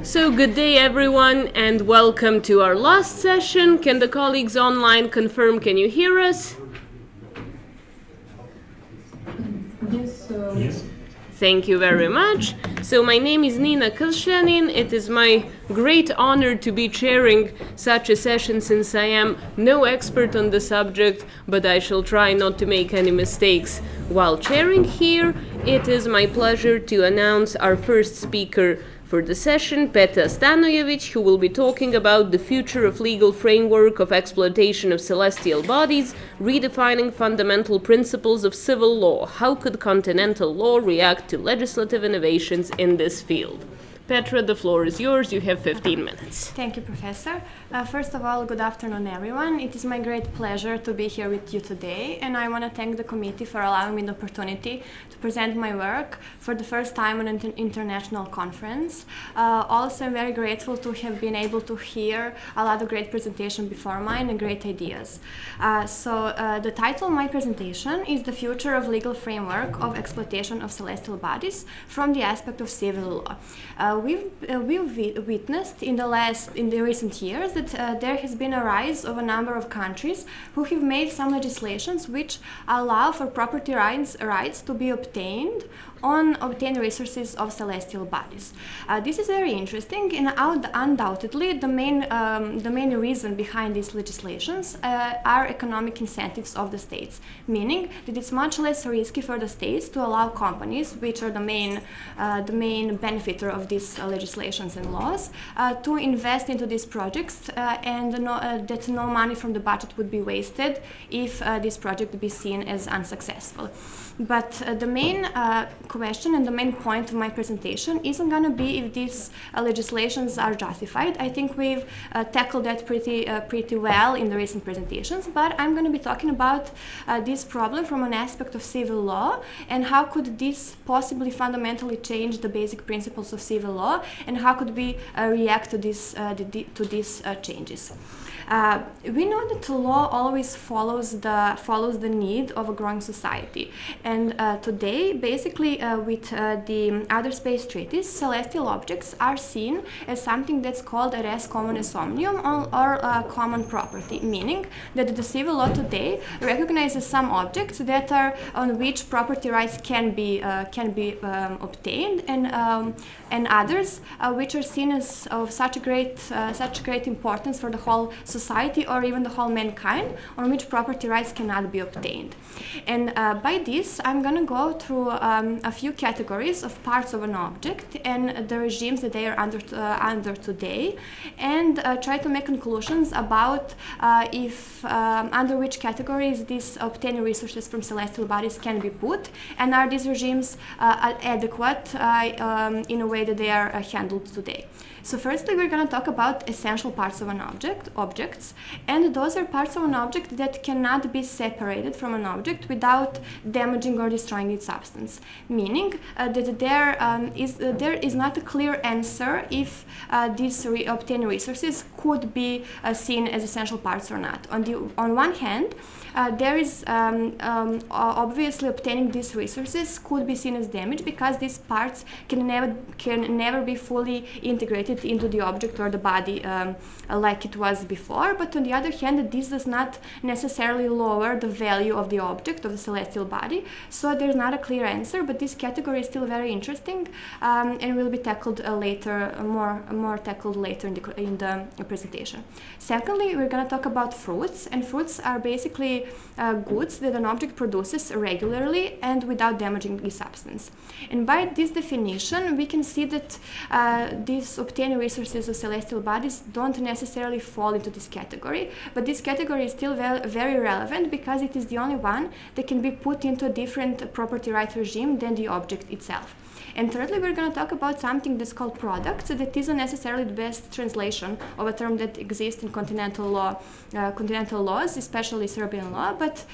So good day everyone and welcome to our last session. Can the colleagues online confirm, can you hear us? Yes. Thank you very much. So my name is Kršljanin. It is my great honor to be chairing such a session since I am no expert on the subject, but I shall try not to make any mistakes while chairing here. It is my pleasure to announce our first speaker for the session, Petra Stanojević, who will be talking about the future of legal framework of exploitation of celestial bodies, redefining fundamental principles of civil law. How could continental law react to legislative innovations in this field? Petra, the floor is yours. You have 15 minutes. Thank you, Professor. First of all, good afternoon, everyone. It is my great pleasure to be here with you today, and I want to thank the committee for allowing me the opportunity to present my work for the first time on an international conference. Also, I'm very grateful to have been able to hear a lot of great presentations before mine and great ideas. The title of my presentation is The Future of Legal Framework of Exploitation of Celestial Bodies from the Aspect of Civil Law. We've witnessed in the recent years that there has been a rise of a number of countries who have made some legislations which allow for property rights to be obtained on obtained resources of celestial bodies. This is very interesting, and undoubtedly the main reason behind these legislations are economic incentives of the states, meaning that it's much less risky for the states to allow companies, which are the main benefiter of these legislations and laws, to invest into these projects and that no money from the budget would be wasted if this project would be seen as unsuccessful. But the main question and the main point of my presentation isn't going to be if these legislations are justified. I think we've tackled that pretty well in the recent presentations, but I'm going to be talking about this problem from an aspect of civil law and how could this possibly fundamentally change the basic principles of civil law and how could we react to these changes. We know that law always follows the need of a growing society, and today, basically, with the other space treaties, celestial objects are seen as something that's called a res communis omnium or common property, meaning that the civil law today recognizes some objects that are on which property rights can be obtained, and others which are seen as of such great importance for the whole society or even the whole mankind, on which property rights cannot be obtained. And by this, I'm going to go through a few categories of parts of an object and the regimes that they are under today, and try to make conclusions about if under which categories these obtained resources from celestial bodies can be put, and are these regimes adequate in a way that they are handled today. So firstly, we're going to talk about essential parts of an objects, and those are parts of an object that cannot be separated from an object without damaging or destroying its substance, meaning that there is not a clear answer if these obtained resources could be seen as essential parts or not. On one hand, there is obviously obtaining these resources could be seen as damage because these parts can never be fully integrated into the object or the body like it was before. But on the other hand, this does not necessarily lower the value of the object, of the celestial body. So there's not a clear answer, but this category is still very interesting and will be tackled later, more tackled later in the presentation. Secondly, we're going to talk about fruits, and fruits are basically goods that an object produces regularly and without damaging the substance. And by this definition, we can see that these obtained resources of celestial bodies don't necessarily fall into this category, but this category is still very relevant because it is the only one that can be put into a different property right regime than the object itself. And thirdly, we're going to talk about something that's called products. That isn't necessarily the best translation of a term that exists in continental laws, especially Serbian law, but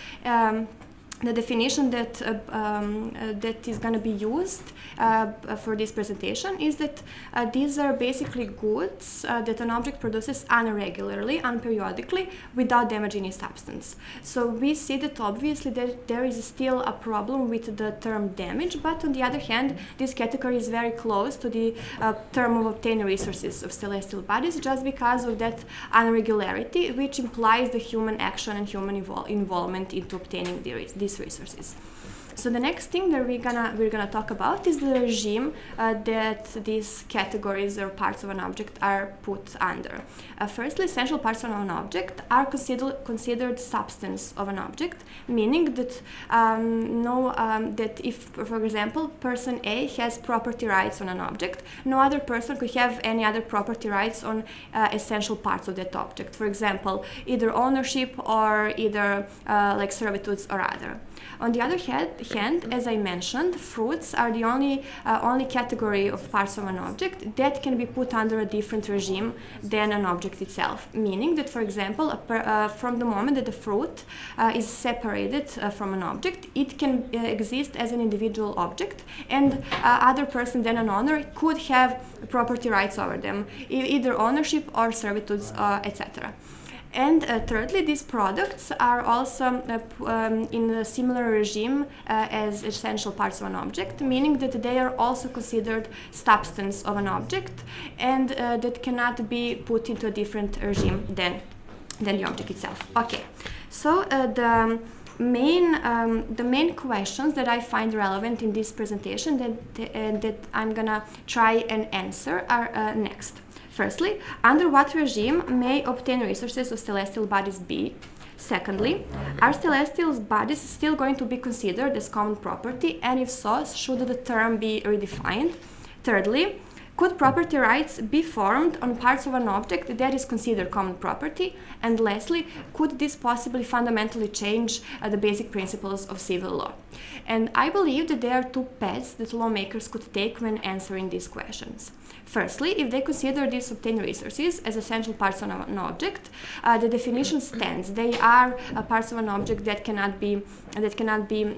the definition that is going to be used for this presentation is that these are basically goods that an object produces unregularly, unperiodically, without damaging its substance. So we see that obviously there is still a problem with the term damage, but on the other hand, this category is very close to the term of obtaining resources of celestial bodies, just because of that unregularity, which implies the human action and human involvement into obtaining these resources. So the next thing that we're gonna talk about is the regime that these categories or parts of an object are put under. Firstly, essential parts of an object are considered substance of an object, meaning that that if, for example, person A has property rights on an object, no other person could have any other property rights on essential parts of that object. For example, either ownership or either like servitudes or other. On the other hand, as I mentioned, fruits are the only category of parts of an object that can be put under a different regime than an object itself. Meaning that, for example, from the moment that the fruit is separated from an object, it can exist as an individual object, and other person than an owner could have property rights over them, either ownership or servitudes, etc. And thirdly, these products are also in a similar regime as essential parts of an object, meaning that they are also considered substance of an object, and that cannot be put into a different regime than the object itself. Okay, so the main questions that I find relevant in this presentation that I'm gonna try and answer are next. Firstly, under what regime may obtain resources of celestial bodies be? Secondly, are celestial bodies still going to be considered as common property, and if so, should the term be redefined? Thirdly, could property rights be formed on parts of an object that is considered common property? And lastly, could this possibly fundamentally change the basic principles of civil law? And I believe that there are two paths that lawmakers could take when answering these questions. Firstly, if they consider these obtained resources as essential parts of an object, the definition stands. They are parts of an object that cannot be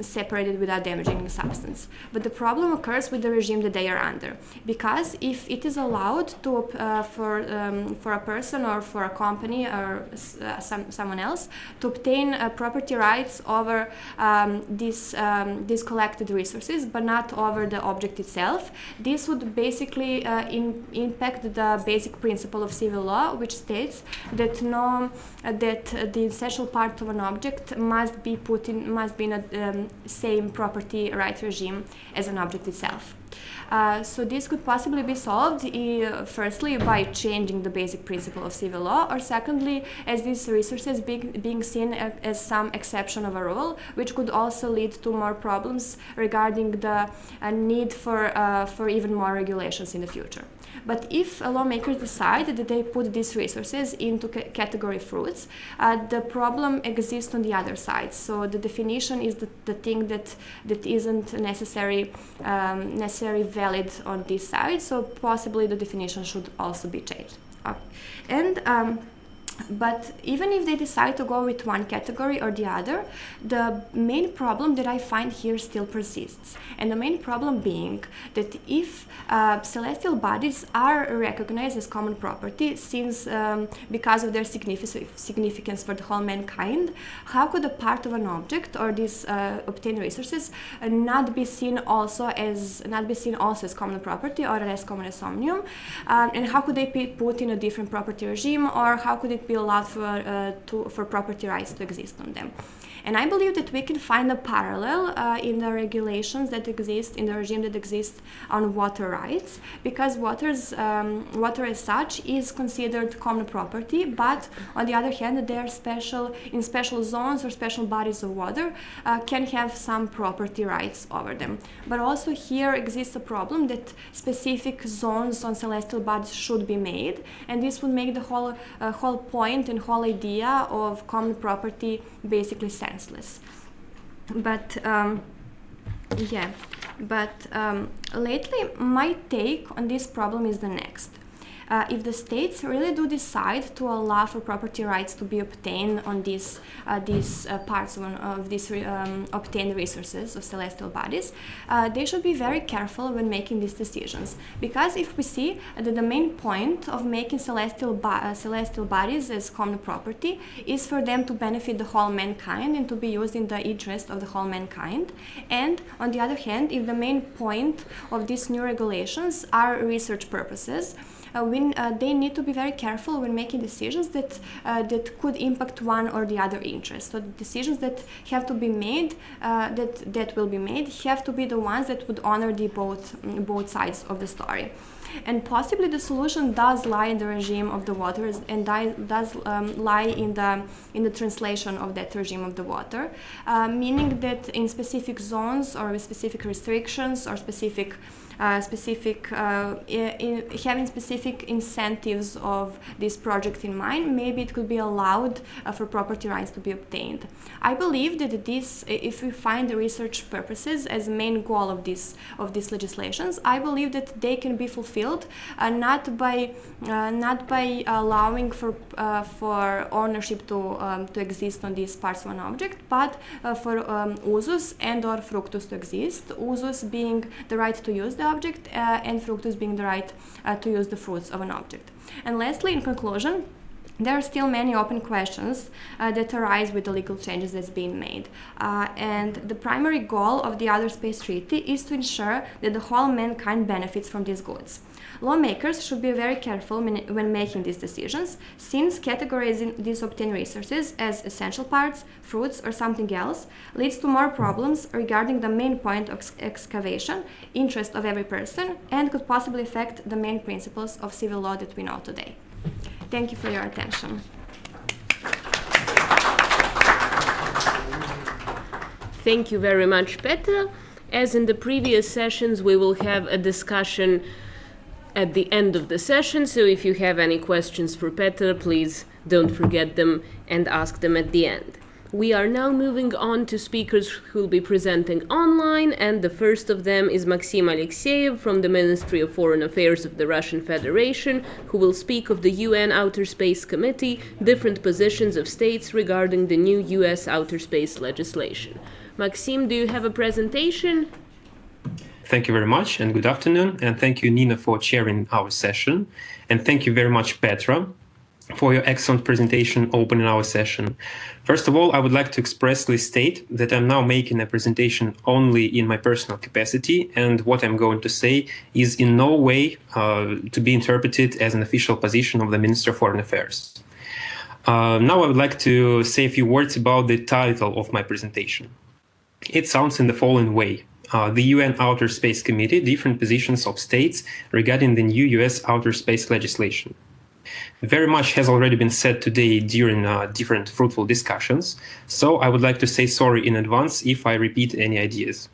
separated without damaging the substance. But the problem occurs with the regime that they are under, because if it is allowed to for a person or for a company or someone else to obtain property rights over these collected resources, but not over the object itself, this would basically impact the basic principle of civil law, which states that the essential part of an object must be in a same property right regime as an object itself. So this could possibly be solved firstly by changing the basic principle of civil law, or secondly as these resources being seen as some exception of a rule, which could also lead to more problems regarding the need for even more regulations in the future. But if lawmakers decide that they put these resources into category fruits, the problem exists on the other side. So the definition is the thing that isn't necessarily valid on this side. So possibly the definition should also be changed. But even if they decide to go with one category or the other, the main problem that I find here still persists. And the main problem being that if celestial bodies are recognized as common property, since because of their significance for the whole mankind, how could a part of an object or these obtained resources not be seen also as common property or as common as omnium? And how could they be put in a different property regime, or how could it be allowed for property rights to exist on them? And I believe that we can find a parallel in the regulations that exist, in the regime that exists on water rights, because water as such is considered common property, but on the other hand, they are in special zones or special bodies of water can have some property rights over them. But also here exists a problem that specific zones on celestial bodies should be made, and this would make the whole point and whole idea of common property basically senseless. But lately my take on this problem is the next. if the states really do decide to allow for property rights to be obtained on these parts of these obtained resources of celestial bodies, they should be very careful when making these decisions. Because if we see that the main point of making celestial bodies as common property is for them to benefit the whole mankind and to be used in the interest of the whole mankind, and on the other hand, if the main point of these new regulations are research purposes, they need to be very careful when making decisions that could impact one or the other interest. So the decisions that have to be made, that will be made, have to be the ones that would honor the both sides of the story. And possibly the solution does lie in the regime of the waters, and does lie in the translation of that regime of the water, meaning that in specific zones or with specific restrictions or having specific incentives of this project in mind, maybe it could be allowed for property rights to be obtained. I believe that if we find the research purposes as main goal of these legislations, I believe that they can be fulfilled not by allowing for ownership to exist on these parts of an object, but for usus and or fructus to exist. Usus being the right to use the object, and fructus being the right to use the fruits of an object. And lastly, in conclusion, there are still many open questions that arise with the legal changes that's being made. And the primary goal of the Outer Space Treaty is to ensure that the whole mankind benefits from these goods. Lawmakers should be very careful when making these decisions, since categorizing these obtained resources as essential parts, fruits, or something else leads to more problems regarding the main point of excavation, interest of every person, and could possibly affect the main principles of civil law that we know today. Thank you for your attention. Thank you very much, Petra. As in the previous sessions, we will have a discussion at the end of the session, so if you have any questions for Petra, please don't forget them and ask them at the end. We are now moving on to speakers who will be presenting online, and the first of them is Maksim Alekseev from the Ministry of Foreign Affairs of the Russian Federation, who will speak of the UN Outer Space Committee, different positions of states regarding the new US outer space legislation. Maksim, do you have a presentation? Thank you very much, and good afternoon, and thank you, Nina, for chairing our session, and thank you very much, Petra, for your excellent presentation opening our session. First of all, I would like to expressly state that I'm now making a presentation only in my personal capacity, and what I'm going to say is in no way to be interpreted as an official position of the Minister of Foreign Affairs. Now I would like to say a few words about the title of my presentation. It sounds in the following way. The UN Outer Space Committee, different positions of states regarding the new US outer space legislation. Very much has already been said today during different fruitful discussions, so I would like to say sorry in advance if I repeat any ideas.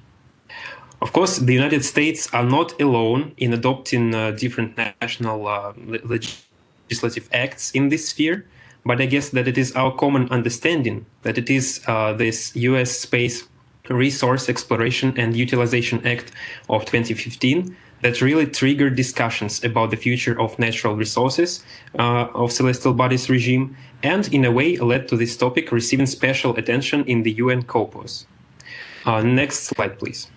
Of course, the United States are not alone in adopting different national legislative acts in this sphere, but I guess that it is our common understanding that it is this US Space Resource Exploration and Utilization Act of 2015 that really triggered discussions about the future of natural resources of celestial bodies regime, and in a way led to this topic receiving special attention in the UN COPOS. Next slide, please.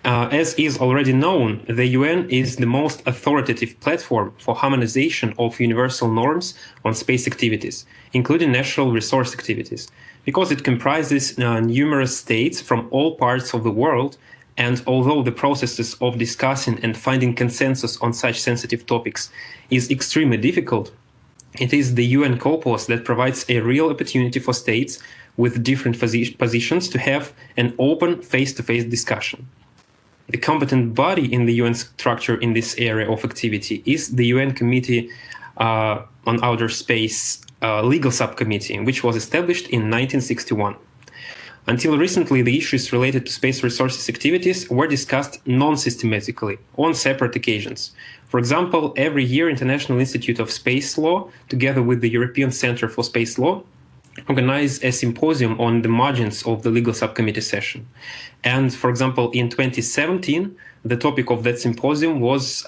As is already known, the UN is the most authoritative platform for harmonization of universal norms on space activities, including natural resource activities, because it comprises numerous states from all parts of the world, and although the processes of discussing and finding consensus on such sensitive topics is extremely difficult, it is the UN COPOS that provides a real opportunity for states with different positions to have an open face-to-face discussion. The competent body in the UN structure in this area of activity is the UN Committee on Outer Space Legal Subcommittee, which was established in 1961. Until recently, the issues related to space resources activities were discussed non-systematically on separate occasions. For example, every year, International Institute of Space Law, together with the European Center for Space Law, organize a symposium on the margins of the legal subcommittee session. And for example, in 2017, the topic of that symposium was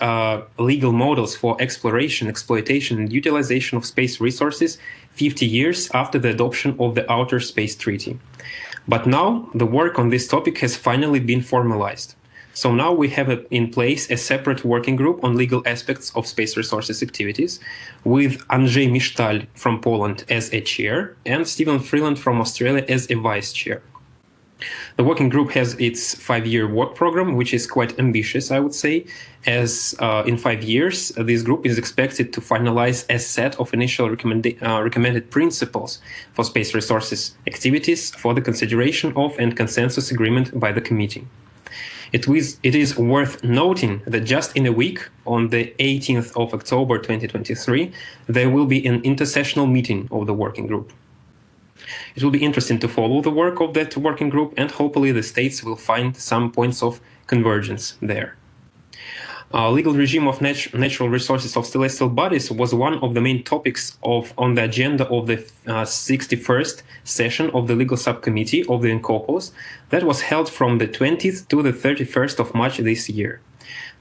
legal models for exploration, exploitation, and utilization of space resources 50 years after the adoption of the Outer Space Treaty. But now the work on this topic has finally been formalized. So now we have in place a separate working group on legal aspects of space resources activities, with Andrzej Misztal from Poland as a chair and Stephen Freeland from Australia as a vice chair. The working group has its 5-year work program, which is quite ambitious, I would say, as in 5 years, this group is expected to finalize a set of initial recommended principles for space resources activities for the consideration of and consensus agreement by the committee. It is worth noting that just in a week, on the 18th of October 2023, there will be an intersessional meeting of the working group. It will be interesting to follow the work of that working group, and hopefully the states will find some points of convergence there. Legal regime of natural resources of celestial bodies was one of the main topics on the agenda of the 61st session of the Legal Subcommittee of the INCOPOS that was held from the 20th to the 31st of March this year.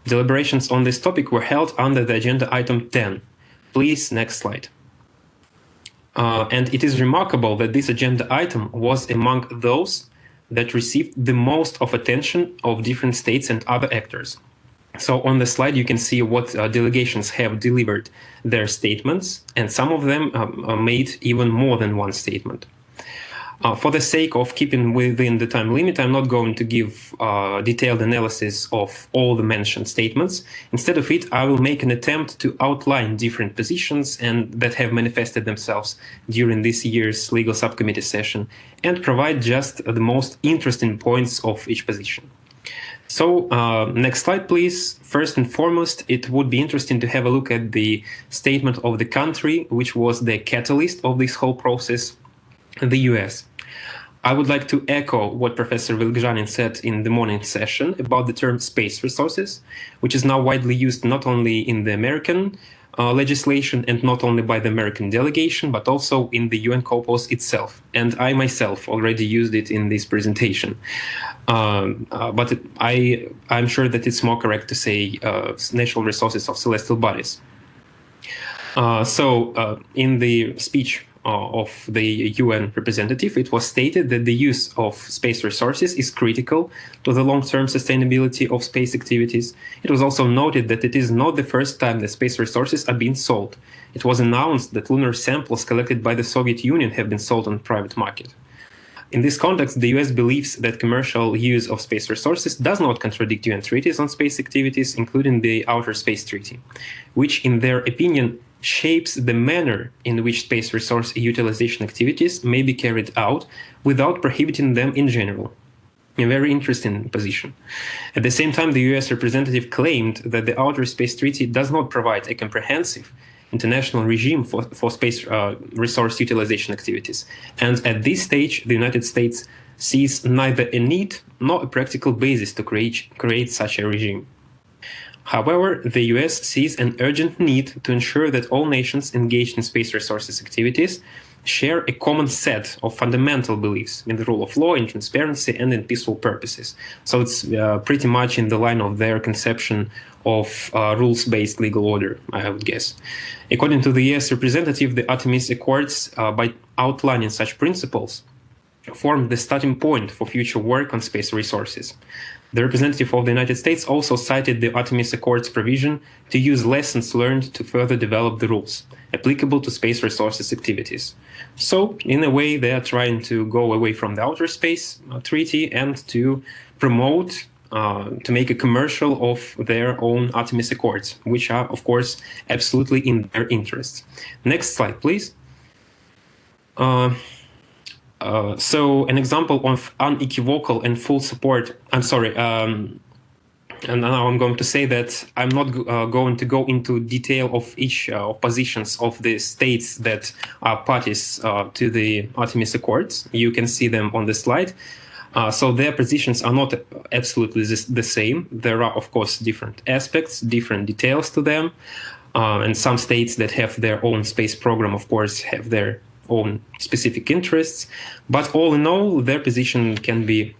Deliberations on this topic were held under the agenda item 10. Please, next slide. And it is remarkable that this agenda item was among those that received the most of attention of different states and other actors. So on the slide, you can see what delegations have delivered their statements, and some of them made even more than one statement. For the sake of keeping within the time limit, I'm not going to give detailed analysis of all the mentioned statements. Instead of it, I will make an attempt to outline different positions and that have manifested themselves during this year's legal subcommittee session, and provide just the most interesting points of each position. So next slide, please. First and foremost, it would be interesting to have a look at the statement of the country, which was the catalyst of this whole process, the US. I would like to echo what Professor Kršljanin said in the morning session about the term space resources, which is now widely used not only in the American legislation and not only by the American delegation, but also in the UN COPOS itself. And I myself already used it in this presentation. But I'm sure that it's more correct to say natural resources of celestial bodies. In the speech of the UN representative, it was stated that the use of space resources is critical to the long-term sustainability of space activities. It was also noted that it is not the first time that space resources are being sold. It was announced that lunar samples collected by the Soviet Union have been sold on the private market. In this context, the US believes that commercial use of space resources does not contradict UN treaties on space activities, including the Outer Space Treaty, which, in their opinion, shapes the manner in which space resource utilization activities may be carried out without prohibiting them in general. A very interesting position. At the same time, the US representative claimed that the Outer Space Treaty does not provide a comprehensive international regime for space resource utilization activities. And at this stage, the United States sees neither a need nor a practical basis to create such a regime. However, the US sees an urgent need to ensure that all nations engaged in space resources activities share a common set of fundamental beliefs in the rule of law, in transparency, and in peaceful purposes. So it's pretty much in the line of their conception of rules-based legal order, I would guess. According to the US representative, the Artemis Accords, by outlining such principles, formed the starting point for future work on space resources. The representative of the United States also cited the Artemis Accords provision to use lessons learned to further develop the rules applicable to space resources activities. So, in a way, they are trying to go away from the Outer Space Treaty and to promote, to make a commercial of their own Artemis Accords, which are, of course, absolutely in their interests. Next slide, please. So an example of unequivocal and full support, and now I'm going to say that I'm not going to go into detail of each positions of the states that are parties to the Artemis Accords. You can see them on the slide. So their positions are not absolutely the same. There are, of course, different aspects, different details to them. And some states that have their own space program, of course, have their own specific interests, but all in all, their position can be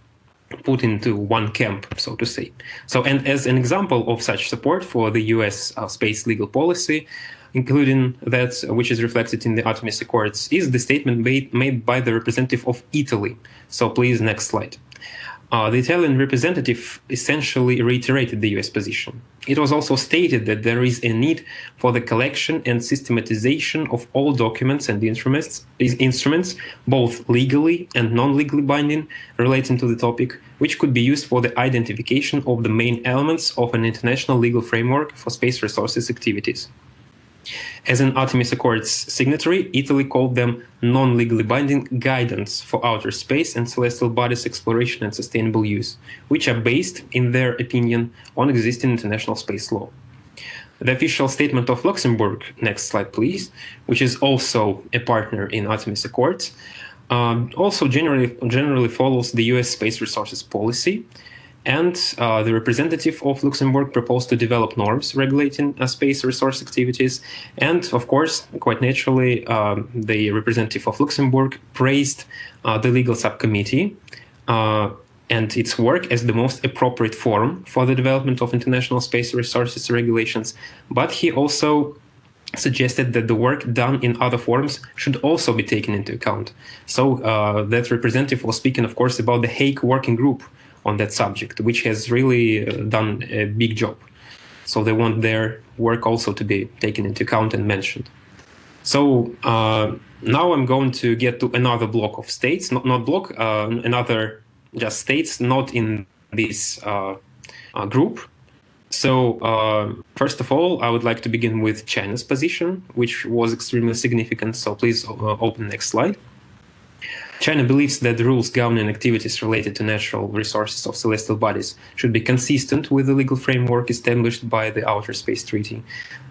put into one camp, so to say. So, and as an example of such support for the US space legal policy, including that which is reflected in the Artemis Accords, is the statement made by the representative of Italy. So please, next slide. The Italian representative essentially reiterated the US position. It was also stated that there is a need for the collection and systematization of all documents and instruments, both legally and non-legally binding, relating to the topic, which could be used for the identification of the main elements of an international legal framework for space resources activities. As an Artemis Accords signatory, Italy called them non-legally binding guidance for outer space and celestial bodies exploration and sustainable use, which are based, in their opinion, on existing international space law. The official statement of Luxembourg, next slide please, which is also a partner in Artemis Accords, also generally follows the US space resources policy. And the representative of Luxembourg proposed to develop norms regulating space resource activities. And of course, quite naturally, the representative of Luxembourg praised the legal subcommittee and its work as the most appropriate forum for the development of international space resources regulations. But he also suggested that the work done in other forums should also be taken into account. So that representative was speaking, of course, about the Hague Working Group on that subject, which has really done a big job. So they want their work also to be taken into account and mentioned. So now I'm going to get to another block of states, another just states not in this group. So first of all, I would like to begin with China's position, which was extremely significant. So please open next slide. China believes that the rules governing activities related to natural resources of celestial bodies should be consistent with the legal framework established by the Outer Space Treaty.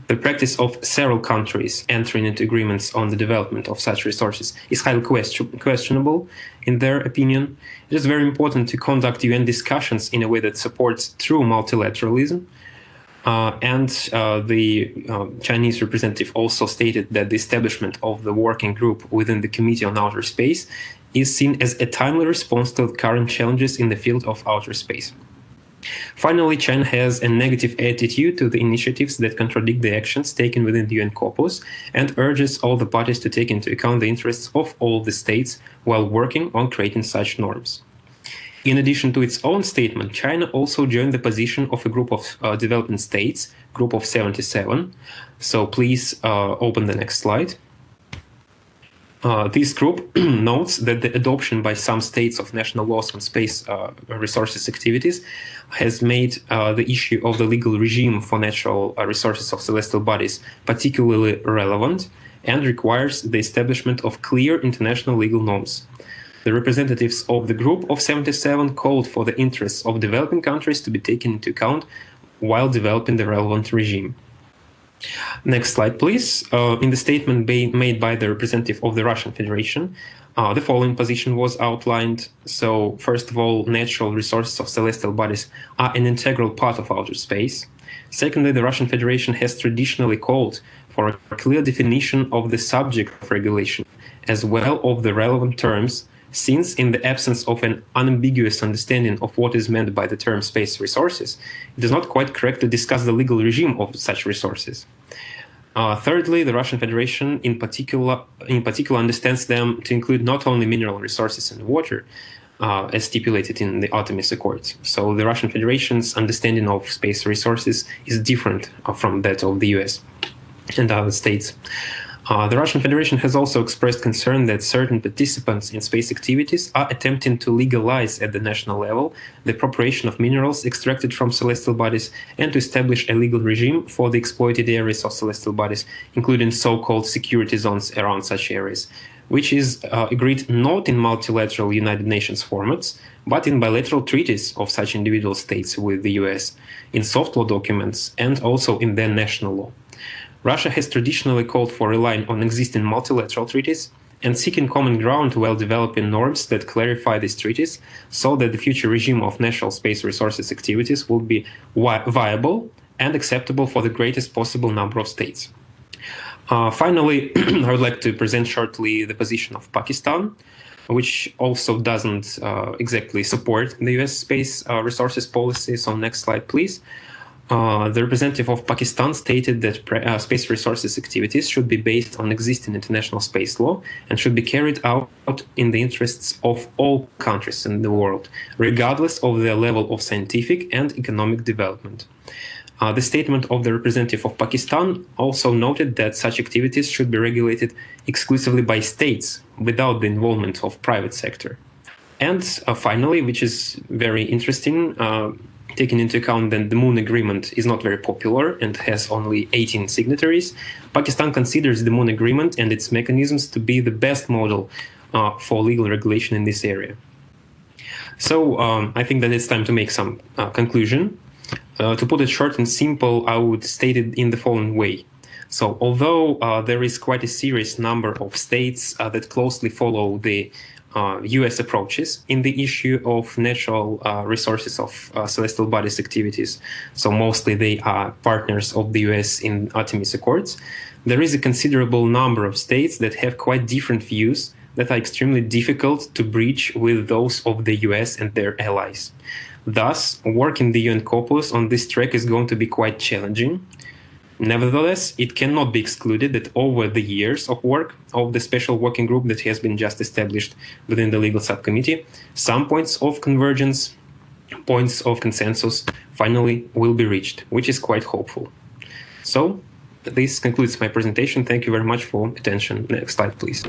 The practice of several countries entering into agreements on the development of such resources is highly questionable, in their opinion. It is very important to conduct UN discussions in a way that supports true multilateralism. The Chinese representative also stated that the establishment of the working group within the Committee on Outer Space is seen as a timely response to the current challenges in the field of outer space. Finally, China has a negative attitude to the initiatives that contradict the actions taken within the UN corpus and urges all the parties to take into account the interests of all the states while working on creating such norms. In addition to its own statement, China also joined the position of a group of developing states, Group of 77. So please open the next slide. This group notes that the adoption by some states of national laws on space resources activities has made the issue of the legal regime for natural resources of celestial bodies particularly relevant and requires the establishment of clear international legal norms. The representatives of the Group of 77 called for the interests of developing countries to be taken into account while developing the relevant regime. Next slide, please. In the statement made by the representative of the Russian Federation, the following position was outlined. So, first of all, natural resources of celestial bodies are an integral part of outer space. Secondly, the Russian Federation has traditionally called for a clear definition of the subject of regulation, as well as the relevant terms, since in the absence of an unambiguous understanding of what is meant by the term space resources, it is not quite correct to discuss the legal regime of such resources. Thirdly, the Russian Federation in particular understands them to include not only mineral resources and water, as stipulated in the Artemis Accords. So the Russian Federation's understanding of space resources is different from that of the US and other states. The Russian Federation has also expressed concern that certain participants in space activities are attempting to legalize at the national level the appropriation of minerals extracted from celestial bodies and to establish a legal regime for the exploited areas of celestial bodies, including so-called security zones around such areas, which is agreed not in multilateral United Nations formats, but in bilateral treaties of such individual states with the US, in soft law documents, and also in their national law. Russia has traditionally called for relying on existing multilateral treaties and seeking common ground while developing norms that clarify these treaties so that the future regime of national space resources activities will be viable and acceptable for the greatest possible number of states. Finally, I would like to present shortly the position of Pakistan, which also doesn't exactly support the US space resources policy. So next slide, please. The representative of Pakistan stated that space resources activities should be based on existing international space law and should be carried out in the interests of all countries in the world, regardless of their level of scientific and economic development. The statement of the representative of Pakistan also noted that such activities should be regulated exclusively by states without the involvement of private sector. And finally, which is very interesting, taking into account that the Moon Agreement is not very popular and has only 18 signatories, Pakistan considers the Moon Agreement and its mechanisms to be the best model for legal regulation in this area. So I think that it's time to make some conclusion. To put it short and simple, I would state it in the following way. So although there is quite a serious number of states that closely follow the US approaches in the issue of natural resources of celestial bodies activities, so mostly they are partners of the US in Artemis Accords, there is a considerable number of states that have quite different views that are extremely difficult to breach with those of the US and their allies. Thus, work in the UN corpus on this track is going to be quite challenging. Nevertheless, it cannot be excluded that over the years of work of the special working group that has been just established within the legal subcommittee, some points of convergence, points of consensus finally will be reached, which is quite hopeful. So, this concludes my presentation. Thank you very much for attention. Next slide, please.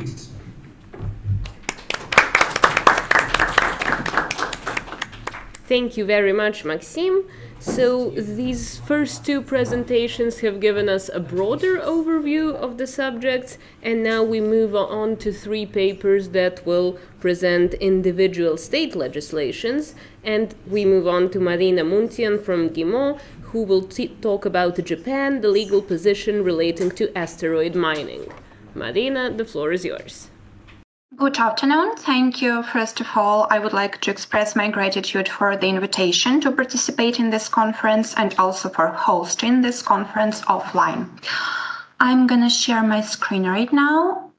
Thank you very much, Maksim. So these first two presentations have given us a broader overview of the subjects, and now we move on to three papers that will present individual state legislations. And we move on to Marina Muntian from MGIMO, who will talk about Japan, the legal position relating to asteroid mining. Marina, the floor is yours. Good afternoon. Thank you. First of all, I would like to express my gratitude for the invitation to participate in this conference and also for hosting this conference offline. I'm going to share my screen right now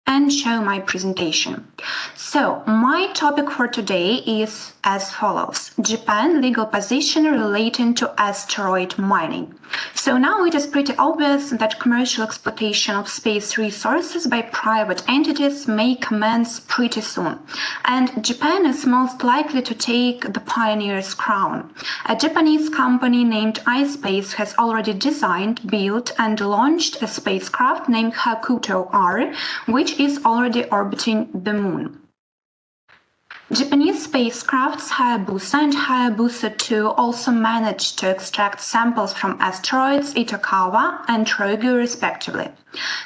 and show my presentation. So, my topic for today is as follows: Japan legal position relating to asteroid mining. So now it is pretty obvious that commercial exploitation of space resources by private entities may commence pretty soon, and Japan is most likely to take the pioneer's crown. A Japanese company named iSpace has already designed, built, and launched a spacecraft named Hakuto R, which is already orbiting the moon. Japanese spacecrafts Hayabusa and Hayabusa 2 also managed to extract samples from asteroids Itokawa and Ryugu respectively.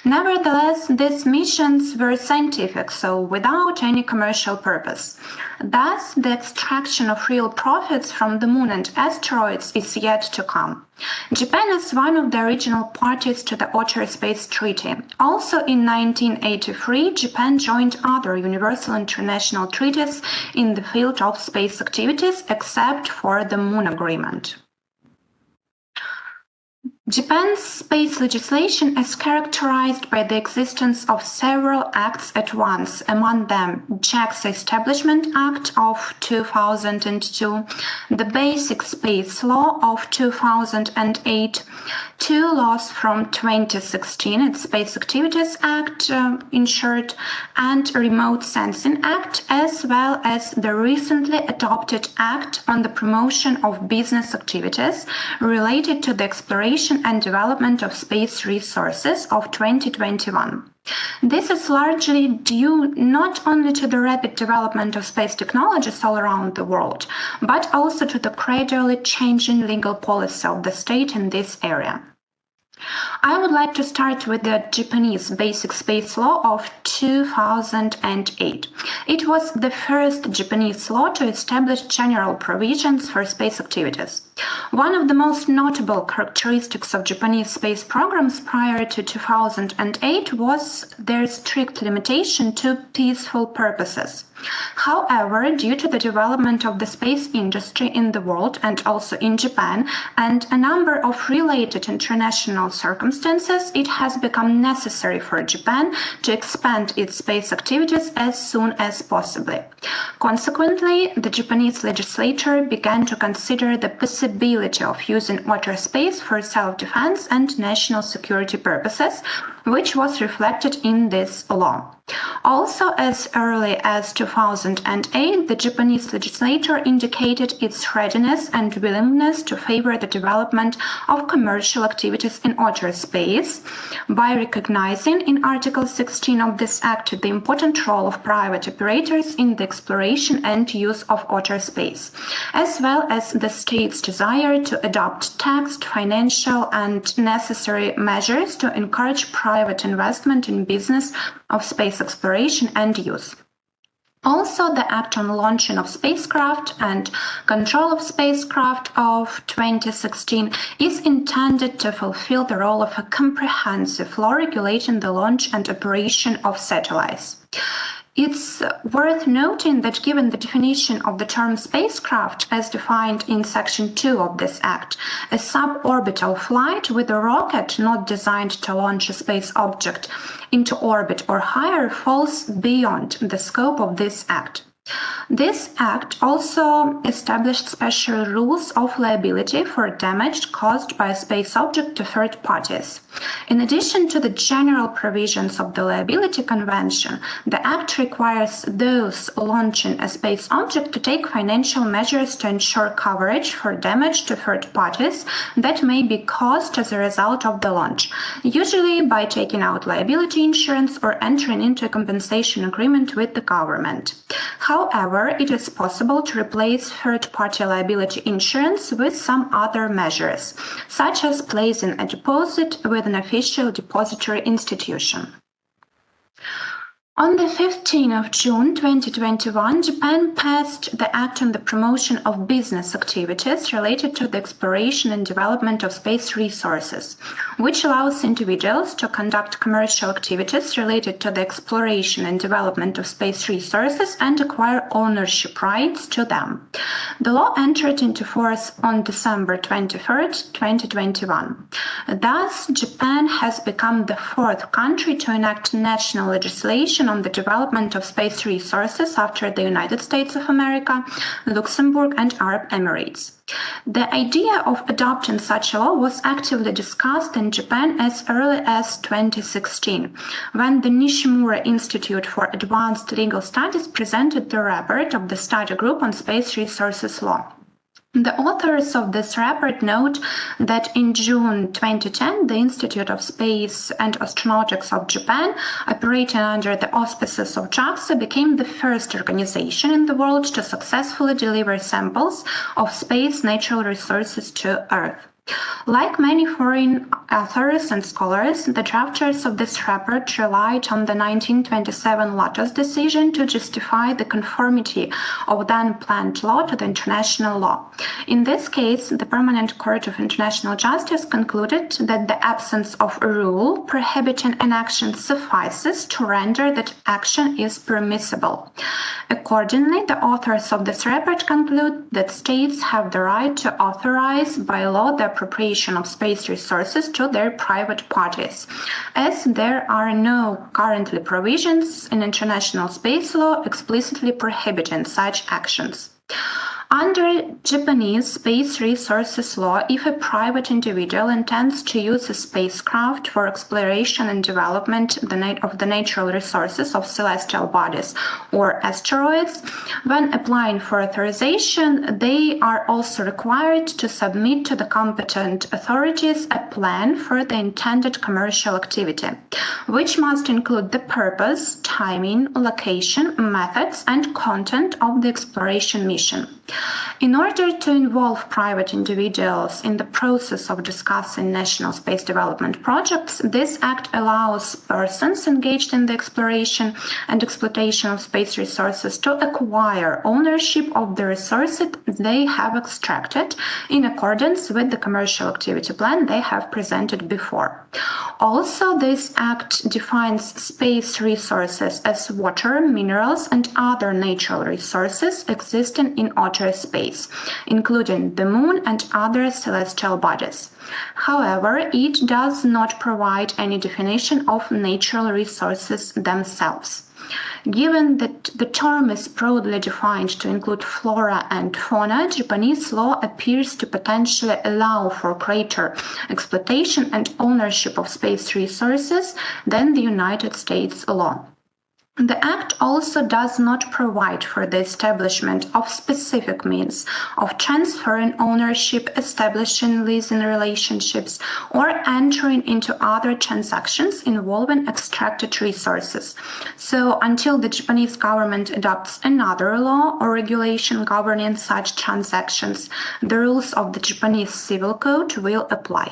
Nevertheless, these missions were scientific, so without any commercial purpose. Thus, the extraction of real profits from the moon and asteroids is yet to come. Japan is one of the original parties to the Outer Space Treaty. Also in 1983, Japan joined other universal international treaties in the field of space activities, except for the Moon Agreement. Japan's space legislation is characterized by the existence of several acts at once, among them JAXA Establishment Act of 2002, the Basic Space Law of 2008, two laws from 2016, its Space Activities Act, in short, and Remote Sensing Act, as well as the recently adopted Act on the Promotion of Business Activities related to the exploration and development of space resources of 2021. This is largely due not only to the rapid development of space technologies all around the world, but also to the gradually changing legal policy of the state in this area. I would like to start with the Japanese Basic Space Law of 2008. It was the first Japanese law to establish general provisions for space activities. One of the most notable characteristics of Japanese space programs prior to 2008 was their strict limitation to peaceful purposes. However, due to the development of the space industry in the world and also in Japan and a number of related international circumstances, it has become necessary for Japan to expand its space activities as soon as possible. Consequently, the Japanese legislature began to consider the possibility of using outer space for self-defense and national security purposes, which was reflected in this law. Also, as early as 2008, the Japanese legislature indicated its readiness and willingness to favor the development of commercial activities in outer space by recognizing in Article 16 of this Act the important role of private operators in the exploration and use of outer space, as well as the state's desire to adopt tax, financial, and necessary measures to encourage private investment in business of space exploration and use. Also, the Act on Launching of Spacecraft and Control of Spacecraft of 2016 is intended to fulfill the role of a comprehensive law regulating the launch and operation of satellites. It's worth noting that given the definition of the term spacecraft as defined in Section 2 of this Act, a suborbital flight with a rocket not designed to launch a space object into orbit or higher falls beyond the scope of this Act. This Act also established special rules of liability for damage caused by a space object to third parties. In addition to the general provisions of the Liability Convention, the Act requires those launching a space object to take financial measures to ensure coverage for damage to third parties that may be caused as a result of the launch, usually by taking out liability insurance or entering into a compensation agreement with the government. However, it is possible to replace third-party liability insurance with some other measures, such as placing a deposit with an official depository institution. On the 15th of June 2021, Japan passed the Act on the Promotion of Business Activities related to the exploration and development of space resources, which allows individuals to conduct commercial activities related to the exploration and development of space resources and acquire ownership rights to them. The law entered into force on December 23rd, 2021. Thus, Japan has become the fourth country to enact national legislation on the development of space resources after the United States of America, Luxembourg, and Arab Emirates. The idea of adopting such a law was actively discussed in Japan as early as 2016, when the Nishimura Institute for Advanced Legal Studies presented the report of the study group on space resources law. The authors of this report note that in June 2010, the Institute of Space and Astronautics of Japan, operating under the auspices of JAXA, became the first organization in the world to successfully deliver samples of space natural resources to Earth. Like many foreign authors and scholars, the drafters of this report relied on the 1927 Lotus decision to justify the conformity of the unplanned law to the international law. In this case, the Permanent Court of International Justice concluded that the absence of a rule prohibiting an action suffices to render that action is permissible. Accordingly, the authors of this report conclude that states have the right to authorize by law the appropriation of space resources to their private parties, as there are no currently provisions in international space law explicitly prohibiting such actions. Under Japanese space resources law, if a private individual intends to use a spacecraft for exploration and development of the natural resources of celestial bodies or asteroids, when applying for authorization, they are also required to submit to the competent authorities a plan for the intended commercial activity, which must include the purpose, timing, location, methods, and content of the exploration mission. In order to involve private individuals in the process of discussing national space development projects, this act allows persons engaged in the exploration and exploitation of space resources to acquire ownership of the resources they have extracted in accordance with the commercial activity plan they have presented before. Also, this act defines space resources as water, minerals, and other natural resources existing in outer space, including the moon and other celestial bodies. However, it does not provide any definition of natural resources themselves. Given that the term is broadly defined to include flora and fauna, Japanese law appears to potentially allow for greater exploitation and ownership of space resources than the United States law. The Act also does not provide for the establishment of specific means of transferring ownership, establishing leasing relationships, or entering into other transactions involving extracted resources. So, until the Japanese government adopts another law or regulation governing such transactions, the rules of the Japanese Civil Code will apply.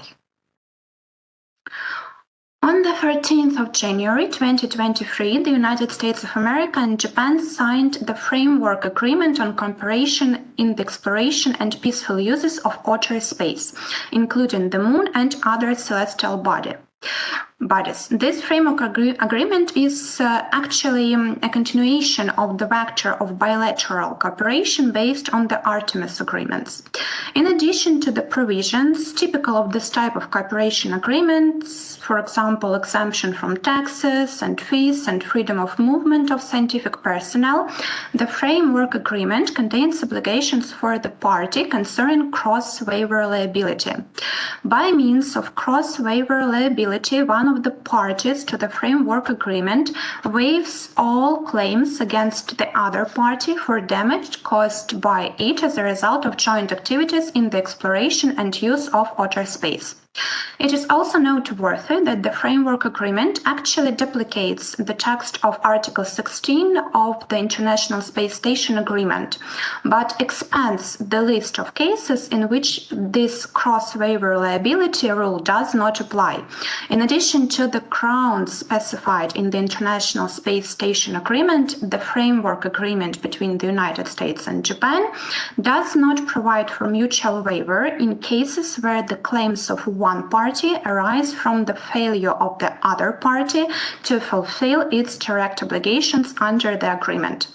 On the 13th of January 2023, the United States of America and Japan signed the Framework Agreement on Cooperation in the Exploration and Peaceful Uses of Outer Space, including the Moon and other celestial bodies. This framework agreement is actually a continuation of the vector of bilateral cooperation based on the Artemis agreements. In addition to the provisions typical of this type of cooperation agreements, for example, exemption from taxes and fees and freedom of movement of scientific personnel, the framework agreement contains obligations for the party concerning cross-waiver liability. By means of cross-waiver liability, one of the parties to the framework agreement waives all claims against the other party for damage caused by it as a result of joint activities in the exploration and use of outer space. It is also noteworthy that the framework agreement actually duplicates the text of Article 16 of the International Space Station Agreement, but expands the list of cases in which this cross-waiver liability rule does not apply. In addition to the grounds specified in the International Space Station Agreement, the framework agreement between the United States and Japan does not provide for mutual waiver in cases where the claims of one party arise from the failure of the other party to fulfill its direct obligations under the agreement.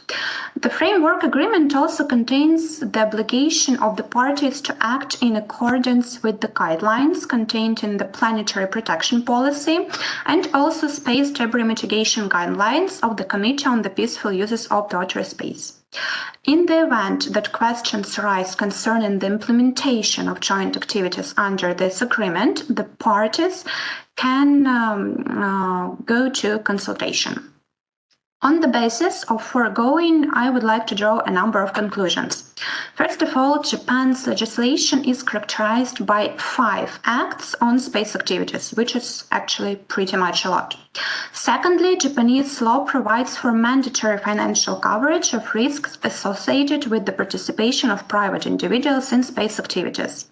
The framework agreement also contains the obligation of the parties to act in accordance with the guidelines contained in the Planetary Protection Policy and also space debris mitigation guidelines of the Committee on the Peaceful Uses of the Outer Space. In the event that questions arise concerning the implementation of joint activities under this agreement, the parties can go to consultation. On the basis of foregoing, I would like to draw a number of conclusions. First of all, Japan's legislation is characterized by 5 acts on space activities, which is actually pretty much a lot. Secondly, Japanese law provides for mandatory financial coverage of risks associated with the participation of private individuals in space activities.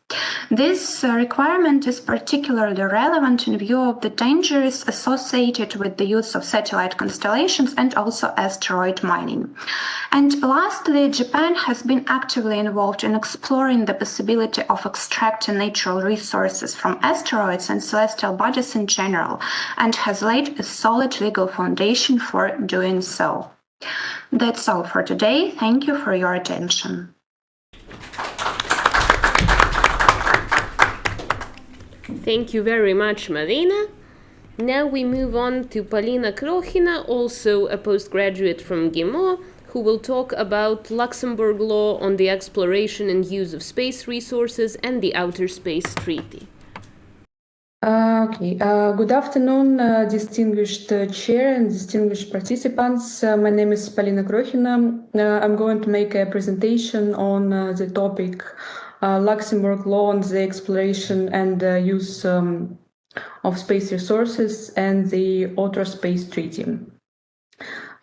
This requirement is particularly relevant in view of the dangers associated with the use of satellite constellations and also asteroid mining. And lastly, Japan has been actively involved in exploring the possibility of extracting natural resources from asteroids and celestial bodies in general, and has laid a solid legal foundation for doing so. That's all for today. Thank you for your attention. Thank you very much, Marina. Now we move on to Polina Krokhina, also a postgraduate from MGIMO, who will talk about Luxembourg law on the exploration and use of space resources and the Outer Space Treaty. Good afternoon, distinguished chair and distinguished participants. My name is Polina Krokhina. I'm going to make a presentation on the topic Luxembourg law on the exploration and use of space resources and the Outer Space Treaty.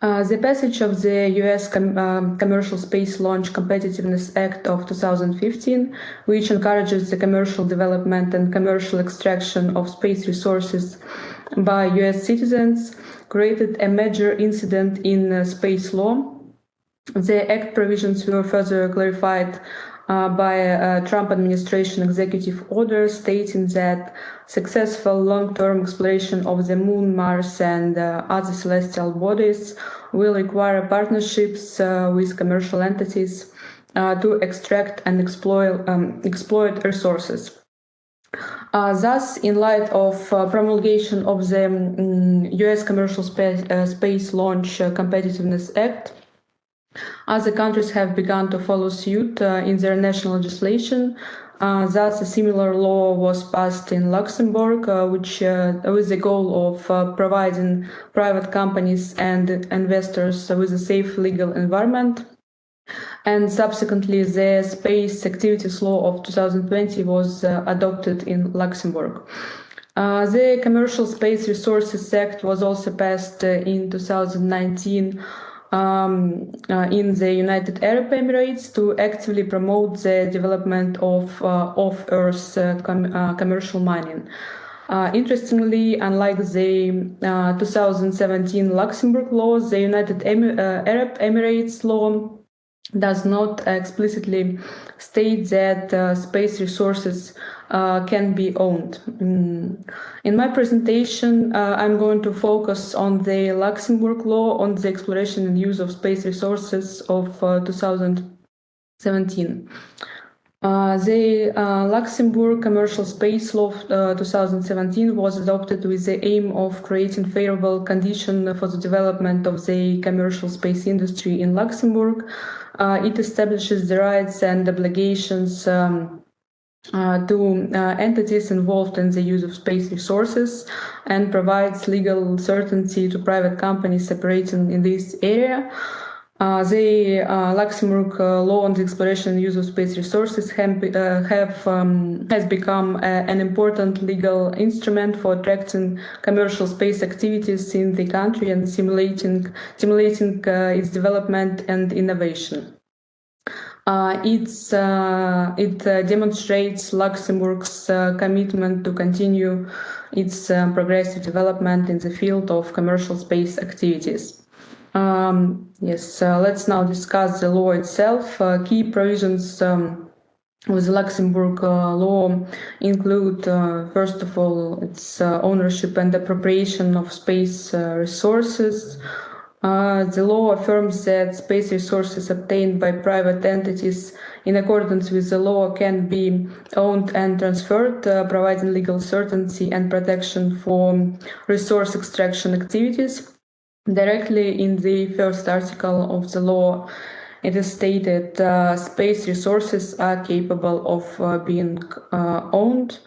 The passage of the US Commercial Space Launch Competitiveness Act of 2015, which encourages the commercial development and commercial extraction of space resources by US citizens, created a major incident in space law. The Act provisions were further clarified by a Trump administration executive order stating that successful long-term exploration of the Moon, Mars, and other celestial bodies will require partnerships with commercial entities to extract and exploit resources. Thus, in light of promulgation of the US Commercial Space Launch Competitiveness Act, other countries have begun to follow suit in their national legislation. Thus, a similar law was passed in Luxembourg, which with the goal of providing private companies and investors with a safe legal environment. And subsequently, the Space Activities Law of 2020 was adopted in Luxembourg. The Commercial Space Resources Act was also passed in 2019 in the United Arab Emirates to actively promote the development of off-Earth commercial mining. Interestingly, unlike the 2017 Luxembourg law, the United Arab Emirates law does not explicitly state that space resources can be owned. In my presentation, I'm going to focus on the Luxembourg law on the exploration and use of space resources of 2017. The Luxembourg Commercial Space Law 2017 was adopted with the aim of creating favorable conditions for the development of the commercial space industry in Luxembourg. It establishes the rights and obligations to entities involved in the use of space resources and provides legal certainty to private companies operating in this area. The Luxembourg law on the exploration and use of space resources has become an important legal instrument for attracting commercial space activities in the country and stimulating its development and innovation. It demonstrates Luxembourg's commitment to continue its progressive development in the field of commercial space activities. Let's now discuss the law itself. Key provisions with the Luxembourg law include, first of all, its ownership and appropriation of space resources. The law affirms that space resources obtained by private entities in accordance with the law can be owned and transferred, providing legal certainty and protection for resource extraction activities. Directly in the first article of the law, it is stated space resources are capable of being owned.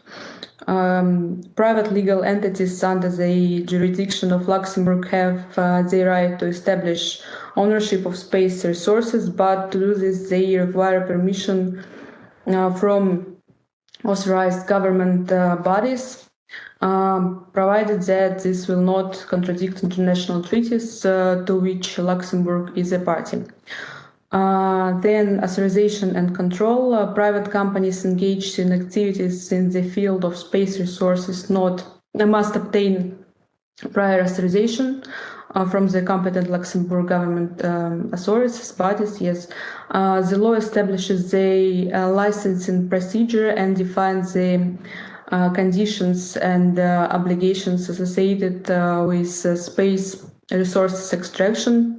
Private legal entities under the jurisdiction of Luxembourg have the right to establish ownership of space resources, but to do this they require permission from authorized government bodies, provided that this will not contradict international treaties to which Luxembourg is a party. Then authorization and control. Private companies engaged in activities in the field of space resources must obtain prior authorization from the competent Luxembourg government authorities, bodies. The law establishes the licensing procedure and defines the conditions and obligations associated with space resources extraction.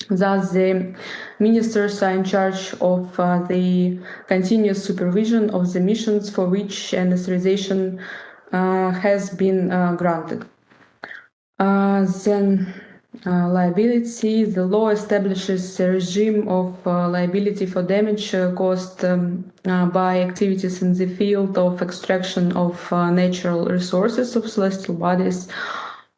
Thus, the ministers are in charge of the continuous supervision of the missions for which an authorization has been granted. Then liability. The law establishes a regime of liability for damage caused by activities in the field of extraction of natural resources of celestial bodies.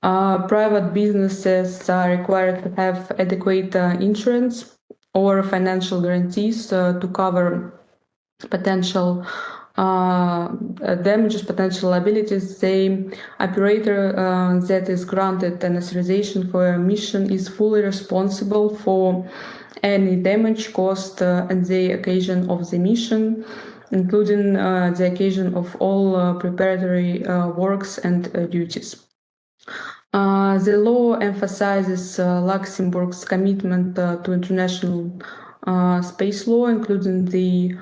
Private businesses are required to have adequate insurance or financial guarantees to cover potential damages, potential liabilities, the operator that is granted an authorization for a mission is fully responsible for any damage caused on the occasion of the mission, including the occasion of all preparatory works and duties. The law emphasizes Luxembourg's commitment to international space law, including the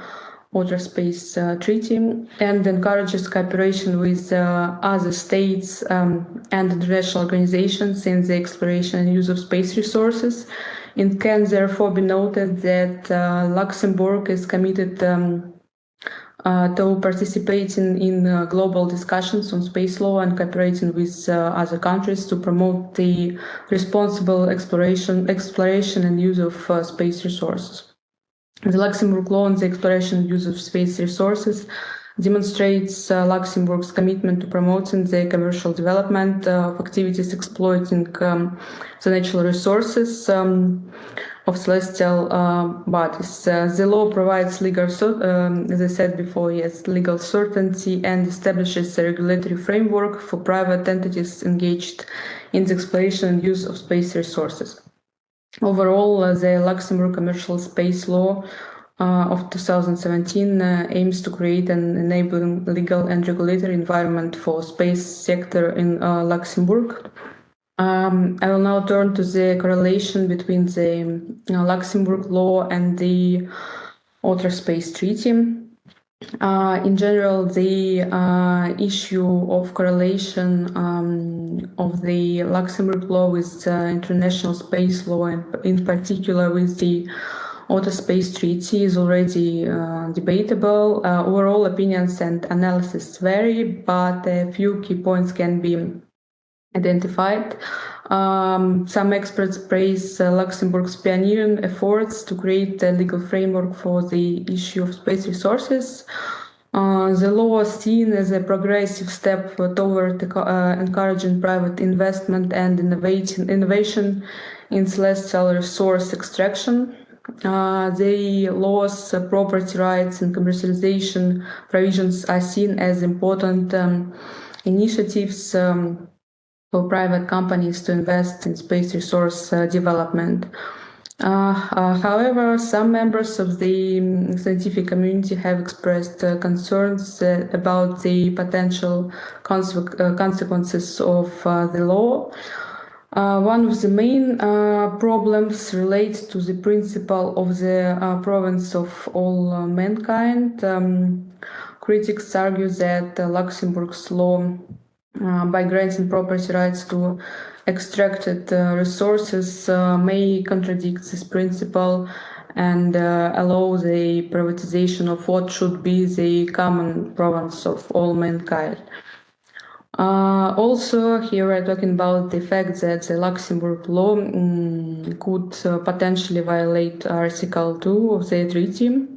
Outer Space Treaty, and encourages cooperation with other states and international organizations in the exploration and use of space resources. It can therefore be noted that Luxembourg is committed to participating in global discussions on space law and cooperating with other countries to promote the responsible exploration and use of space resources. The Luxembourg law on the exploration and use of space resources demonstrates Luxembourg's commitment to promoting the commercial development of activities exploiting the natural resources of celestial bodies. The law provides legal, as I said before, legal certainty and establishes a regulatory framework for private entities engaged in the exploration and use of space resources. Overall, the Luxembourg Commercial Space Law of 2017 aims to create an enabling legal and regulatory environment for space sector in Luxembourg. I will now turn to the correlation between the Luxembourg law and the Outer Space Treaty. In general, the issue of correlation of the Luxembourg law with international space law, and in particular with the Outer Space Treaty, is already debatable. Overall opinions and analysis vary, but a few key points can be identified. Some experts praise Luxembourg's pioneering efforts to create a legal framework for the issue of space resources. The law is seen as a progressive step toward encouraging private investment and innovation in celestial resource extraction. The law's property rights and commercialization provisions are seen as important initiatives for private companies to invest in space resource development. However, some members of the scientific community have expressed concerns about the potential consequences of the law. One of the main problems relates to the principle of the province of all mankind. Critics argue that Luxembourg's law, by granting property rights to extracted resources, may contradict this principle and allow the privatization of what should be the common province of all mankind. Also, here we're talking about the fact that the Luxembourg law could potentially violate Article 2 of the treaty.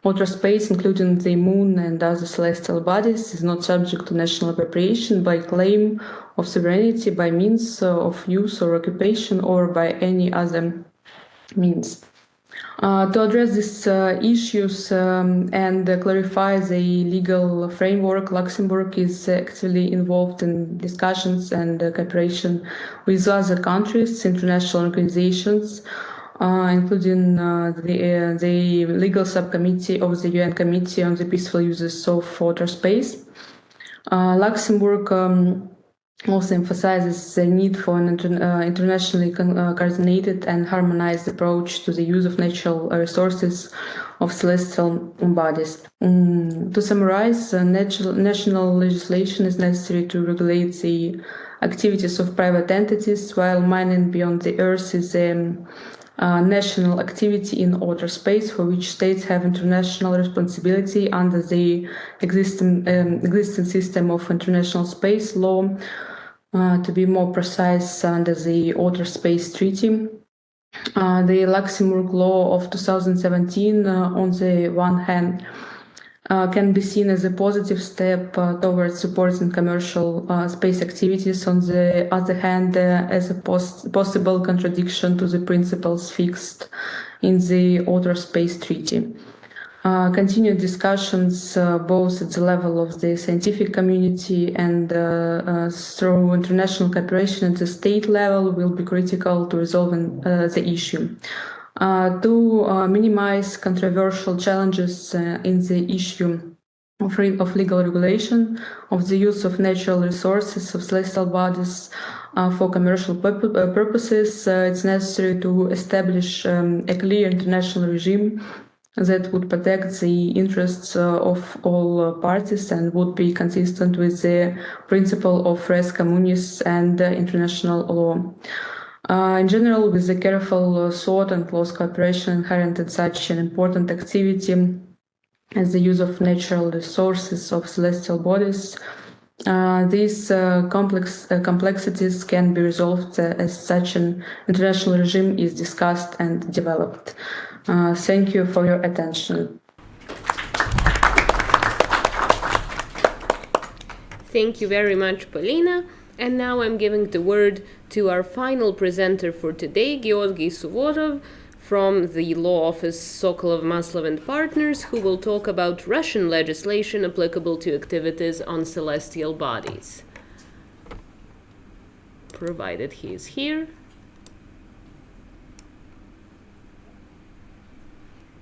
Outer space, including the moon and other celestial bodies, is not subject to national appropriation by claim of sovereignty by means of use or occupation or by any other means. To address these issues and clarify the legal framework, Luxembourg is actively involved in discussions and cooperation with other countries, international organizations, including the legal subcommittee of the UN Committee on the Peaceful Uses of Outer Space. Luxembourg also emphasizes the need for an internationally coordinated and harmonized approach to the use of natural resources of celestial bodies. To summarize, national legislation is necessary to regulate the activities of private entities, while mining beyond the Earth is a national activity in outer space for which states have international responsibility under the existing system of international space law, to be more precise, under the Outer Space Treaty. The Luxembourg law of 2017, on the one hand, can be seen as a positive step towards supporting commercial space activities. On the other hand, as a possible contradiction to the principles fixed in the Outer Space Treaty. continued discussions both at the level of the scientific community and through international cooperation at the state level will be critical to resolving the issue. To minimize controversial challenges in the issue of legal regulation of the use of natural resources of celestial bodies for commercial purposes, it's necessary to establish a clear international regime that would protect the interests of all parties and would be consistent with the principle of res communis and international law. In general, with the careful thought and close cooperation inherent in such an important activity as the use of natural resources of celestial bodies, these complexities can be resolved as such an international regime is discussed and developed. Thank you for your attention. Thank you very much, Polina. And now I'm giving the word to our final presenter for today, Georgy Suvorov, from the Law Office Sokolov, Maslov and Partners, who will talk about Russian legislation applicable to activities on celestial bodies. Provided he is here.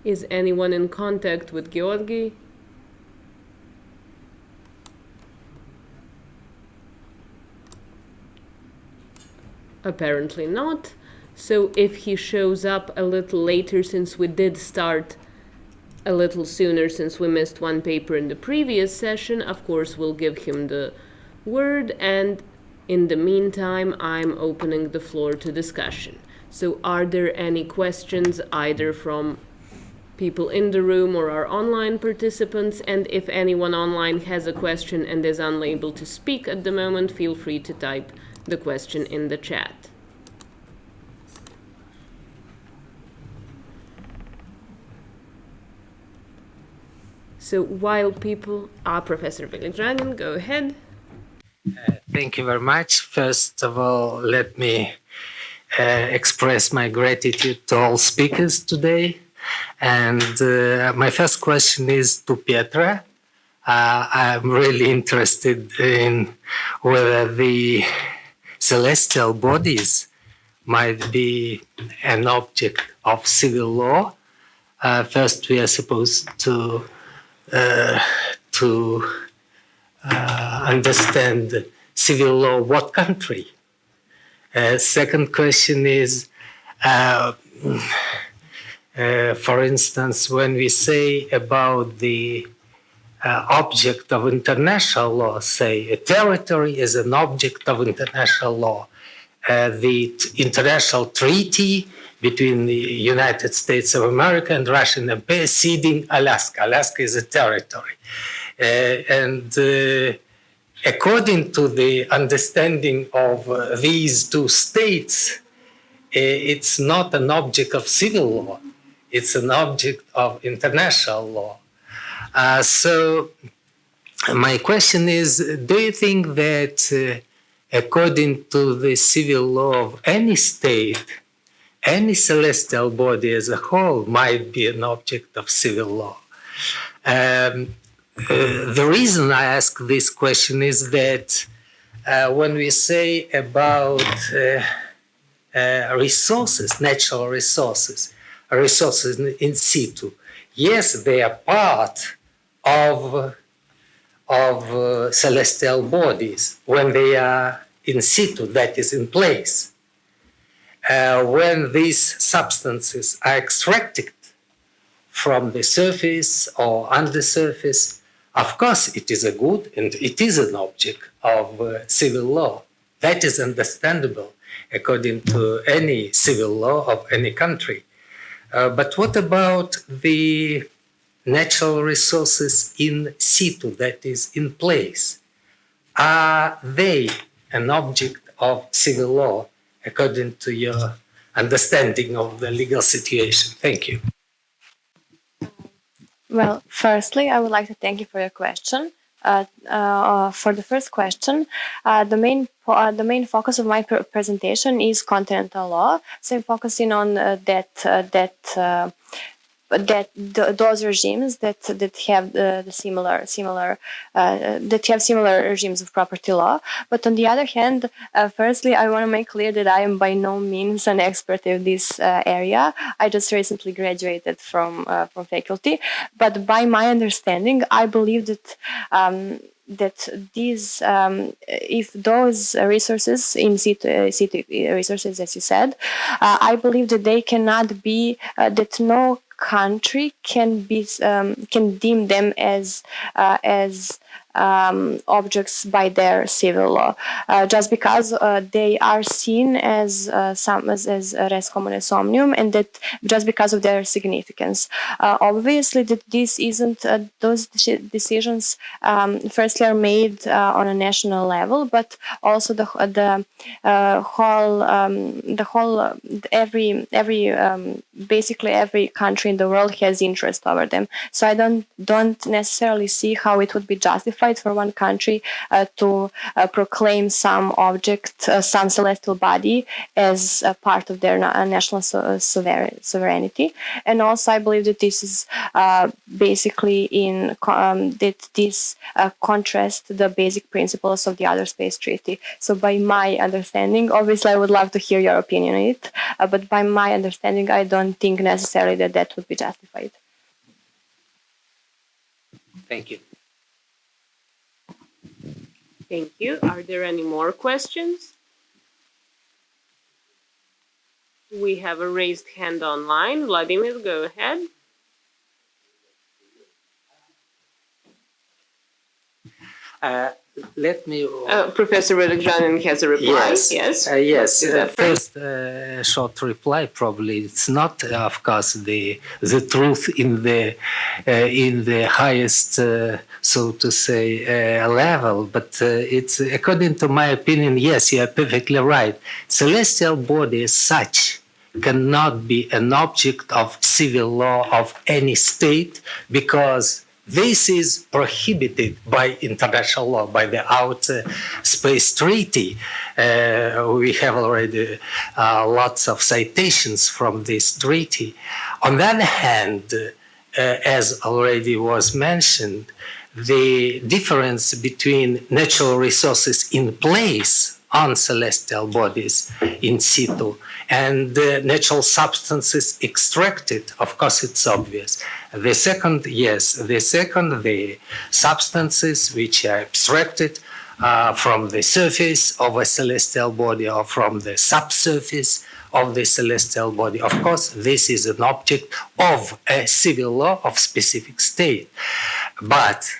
Is anyone in contact with Georgy? Apparently not. So if he shows up a little later, since we did start a little sooner since we missed one paper in the previous session, of course we'll give him the word, and in the meantime I'm opening the floor to discussion. So are there any questions either from people in the room or our online participants? And if anyone online has a question and is unable to speak at the moment, feel free to type the question in the chat. So while people are, Professor Kršljanin, go ahead. Thank you very much. First of all, let me express my gratitude to all speakers today. And my first question is to Petra. I'm really interested in whether the celestial bodies might be an object of civil law. First, we are supposed to understand civil law, what country? Second question is, for instance, when we say about the object of international law, say a territory is an object of international law. The international treaty between the United States of America and Russian Empire ceding Alaska. Alaska is a territory. According to the understanding of these two states, it's not an object of civil law. It's an object of international law. So my question is, do you think that according to the civil law of any state, any celestial body as a whole might be an object of civil law? The reason I ask this question is that when we say about resources, natural resources, resources in situ, yes, they are part of celestial bodies when they are in situ, that is in place. When these substances are extracted from the surface or under the surface, of course it is a good and it is an object of civil law. That is understandable according to any civil law of any country. But what about the natural resources in situ, that is in place? Are they an object of civil law according to your understanding of the legal situation? Thank you. Well, firstly, I would like to thank you for your question. For the first question, the main focus of my presentation is continental law. So I'm focusing on that those regimes that have the similar regimes of property law. But on the other hand, firstly, I want to make clear that I am by no means an expert in this area. I just recently graduated from faculty, but by my understanding, I believe that these, if those resources in situ resources, as you said, I believe that they cannot be that no country can deem them as objects by their civil law, just because they are seen as res communis omnium, and that just because of their significance. Obviously, that this isn't those decisions. Firstly, are made on a national level, but also basically every country in the world has interest over them. So I don't necessarily see how it would be justified for one country to proclaim some object, some celestial body, as a part of their national sovereignty. And also, I believe that this is basically that this contrasts the basic principles of the Outer Space Treaty. So, by my understanding, obviously, I would love to hear your opinion on it, but by my understanding, I don't think necessarily that would be justified. Thank you. Thank you. Are there any more questions? We have a raised hand online. Vladimir, go ahead. Let me. Professor Kršljanin has a reply. Yes. Yes. First, short reply. Probably it's not, of course, the truth in the highest, so to say, level. But it's, according to my opinion, yes, you are perfectly right. Celestial body as such cannot be an object of civil law of any state, because this is prohibited by international law, by the Outer Space Treaty. We have already lots of citations from this treaty. On the other hand, as already was mentioned, the difference between natural resources in place on celestial bodies in situ and natural substances extracted, of course, it's obvious. The second, the substances which are extracted from the surface of a celestial body or from the subsurface of the celestial body. Of course, this is an object of a civil law of specific state. But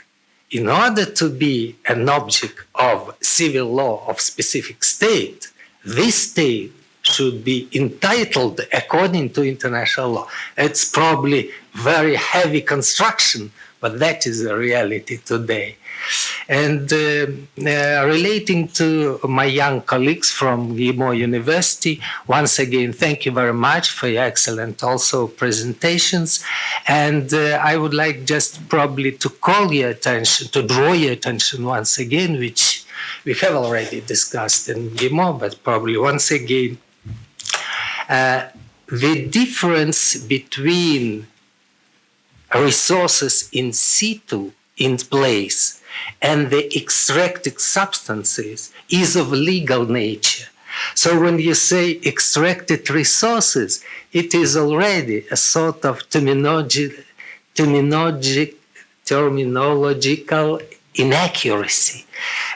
in order to be an object of civil law of specific state, this state should be entitled according to international law. It's probably very heavy construction, but that is the reality today. And relating to my young colleagues from MGIMO University, once again, thank you very much for your excellent also presentations. And I would like just probably to call your attention, to draw your attention once again, which we have already discussed in MGIMO, but probably once again, the difference between resources in situ, in place, and the extracted substances is of legal nature. So when you say extracted resources, it is already a sort of terminological inaccuracy.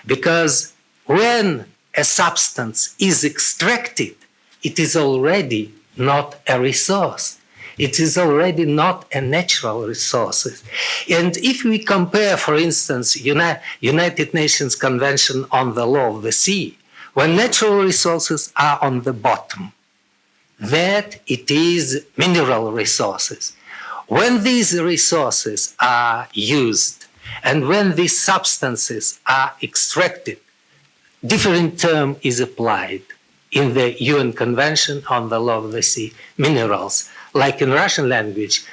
Because when a substance is extracted, it is already not a resource. It is already not a natural resource. And if we compare, for instance, United Nations Convention on the Law of the Sea, when natural resources are on the bottom, that it is mineral resources. When these resources are used and when these substances are extracted, different term is applied in the UN Convention on the Law of the Sea, minerals. Like in Russian language,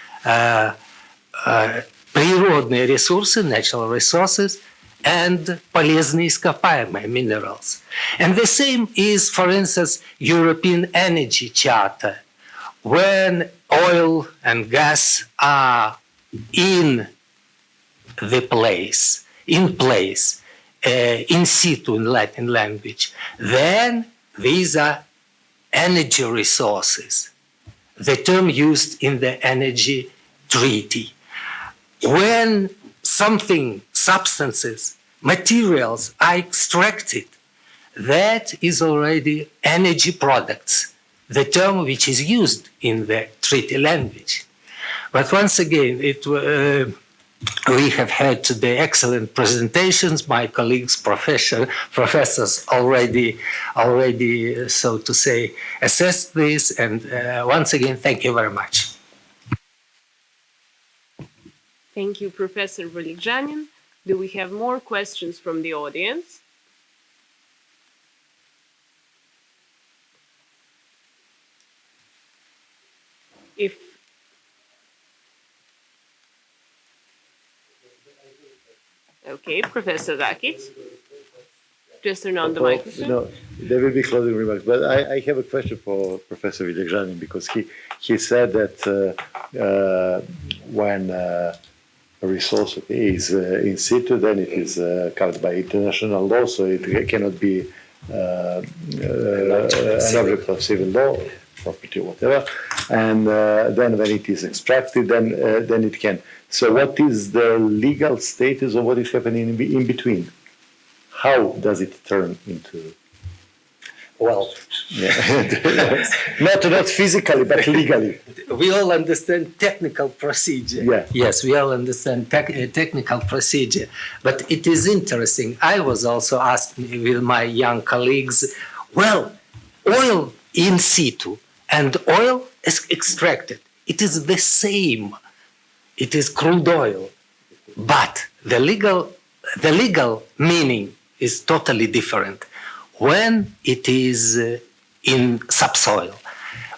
природные ресурсы, natural resources, and полезные ископаемые, minerals. And the same is, for instance, European Energy Charter when oil and gas are in place, in situ in Latin language, then these are energy resources, the term used in the energy treaty. When substances, materials are extracted, that is already energy products, the term which is used in the treaty language. But once again, we have heard today excellent presentations. My colleagues, professors already, so to say, assessed this. And once again, thank you very much. Thank you, Professor Kršljanin. Do we have more questions from the audience? Okay, Professor Rakic. Just turn on the microphone. No, there will be closing remarks, but I have a question for Professor Kršljanin, because he said that when a resource is in situ, then it is covered by international law, so it cannot be an object of civil law, property, whatever. And then when it is extracted, then it can. So what is the legal status of what is happening in between? How does it turn into? Well, not physically, but legally. We all understand technical procedure. Yeah. Yes, we all understand technical procedure. But it is interesting. I was also asked with my young colleagues, well, oil in situ and oil is extracted. It is the same. It is crude oil. But the legal meaning is totally different. When it is in subsoil,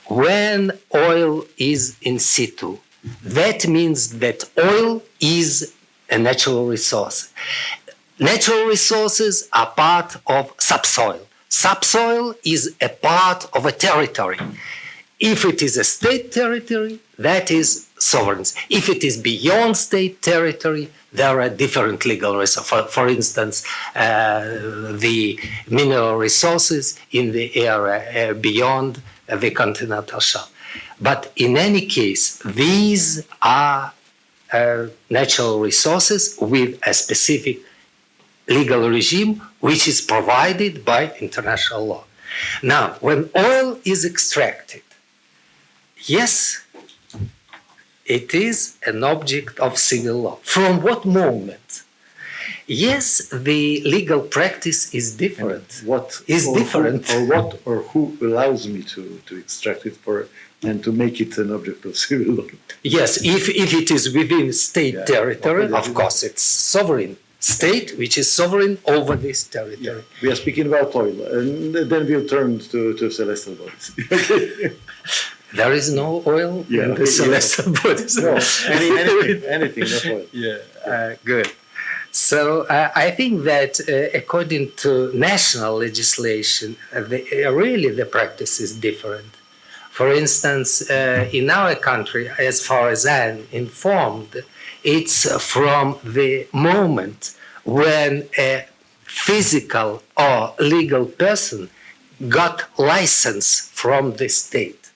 when oil is in situ, that means that oil is a natural resource. Natural resources are part of subsoil. Subsoil is a part of a territory. If it is a state territory, that is sovereign. If it is beyond state territory, there are different legal resources. For instance, the mineral resources in the area beyond the continental shelf. But in any case, these are natural resources with a specific legal regime which is provided by international law. Now, when oil is extracted, yes, it is an object of civil law. From what moment? Yes, the legal practice is different. What is different? Or who allows me to extract it and to make it an object of civil law? Yes, if it is within state territory, of course, it's sovereign state which is sovereign over this territory. Yeah. We are speaking about oil, and then we'll turn to celestial bodies. There is no oil in the celestial bodies. No, anything, not oil. Yeah, good. So I think that according to national legislation, really the practice is different. For instance, in our country, as far as I'm informed, it's from the moment when a physical or legal person got license from the state.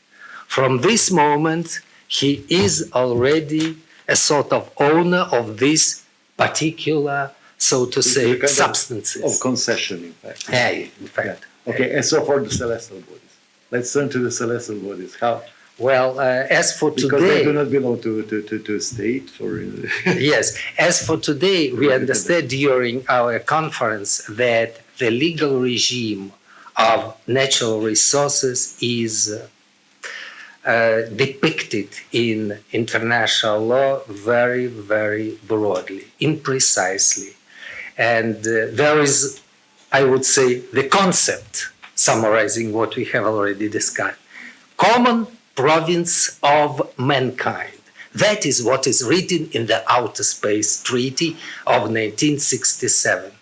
From this moment, he is already a sort of owner of this particular, so to say, substances. Of concession, in fact. Yeah, in fact. Yeah. Okay, and so for the celestial bodies. Let's turn to the celestial bodies. How? Well, as for today... Because they do not belong to a state. Yes, as for today, we understand during our conference that the legal regime of natural resources is depicted in international law very, very broadly, imprecisely. And there is, I would say, the concept, summarizing what we have already discussed, common province of mankind. That is what is written in the Outer Space Treaty of 1967.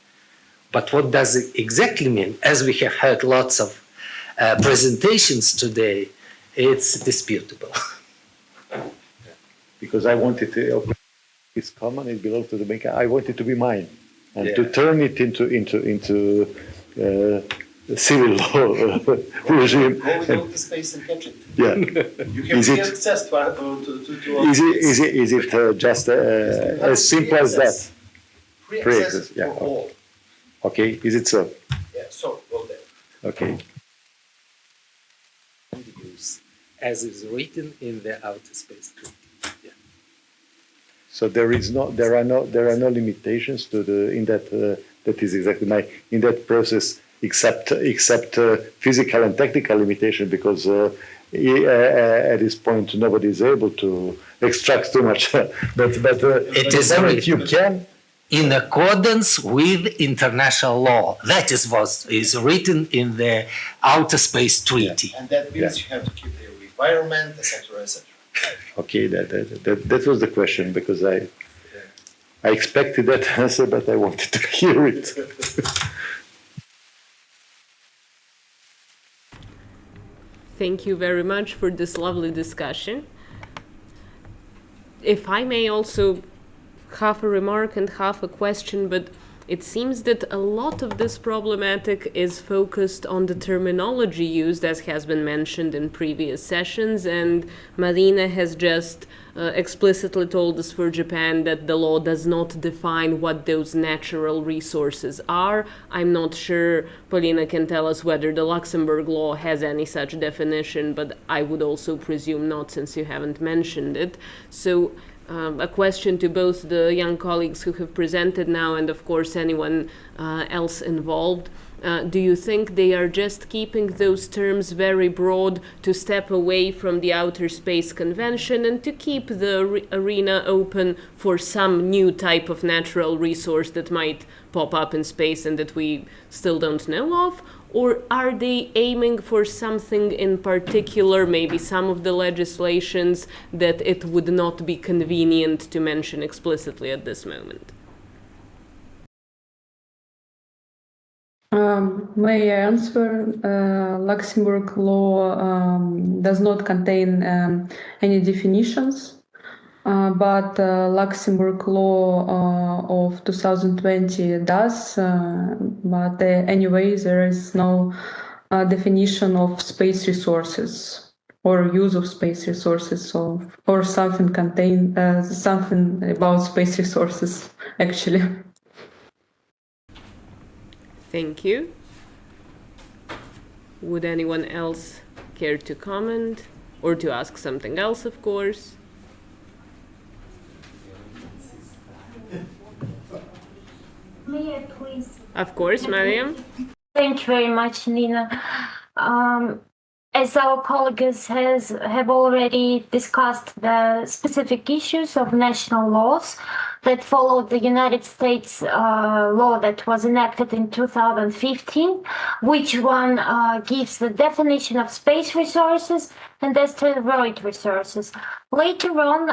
But what does it exactly mean? As we have heard lots of presentations today, it's disputable. Because I wanted to, it's common, it belongs to the bank. I want it to be mine, and to turn it into civil law regime. Go without the space and catch it. Yeah. You have free access to Is it just as simple as that? Free Free access access, yeah. for all. Okay, is it so? Yeah, so all that. Okay. Use, as is written in the Outer Space Treaty. Yeah. So there are no limitations to that is exactly in that process except physical and technical limitation, because at this point nobody is able to extract too much. but it is you can. In accordance with international law. That is what is written in the Outer Space Treaty. And that means you have to keep the environment, etc., etc. Okay, that was the question, because I expected that answer, but I wanted to hear it. Thank you very much for this lovely discussion. If I may also half a remark and half a question, but it seems that a lot of this problematic is focused on the terminology used, as has been mentioned in previous sessions, and Marina has just explicitly told us for Japan that the law does not define what those natural resources are. I'm not sure Polina can tell us whether the Luxembourg law has any such definition, but I would also presume not, since you haven't mentioned it. So a question to both the young colleagues who have presented now and, of course, anyone else involved. Do you think they are just keeping those terms very broad to step away from the Outer Space Convention and to keep the arena open for some new type of natural resource that might pop up in space and that we still don't know of? Or are they aiming for something in particular, maybe some of the legislations that it would not be convenient to mention explicitly at this moment? May I answer? Luxembourg law does not contain any definitions, but Luxembourg law of 2020 does. But anyway, there is no definition of space resources or use of space resources, or something something about space resources, actually. Thank you. Would anyone else care to comment or to ask something else, of course? May I please? Of course, Mariam. Thank you very much, Nina. As our colleagues have already discussed the specific issues of national laws that followed the United States law that was enacted in 2015, which one gives the definition of space resources and asteroid resources. Later on,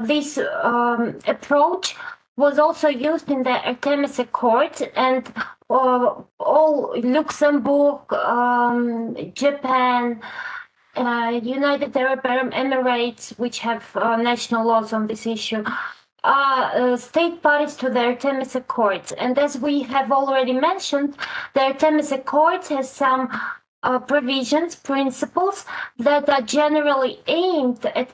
this approach was also used in the Artemis Accord, and all Luxembourg, Japan, United Arab Emirates, which have national laws on this issue, are state parties to the Artemis Accords. And as we have already mentioned, the Artemis Accords has some provisions, principles that are generally aimed at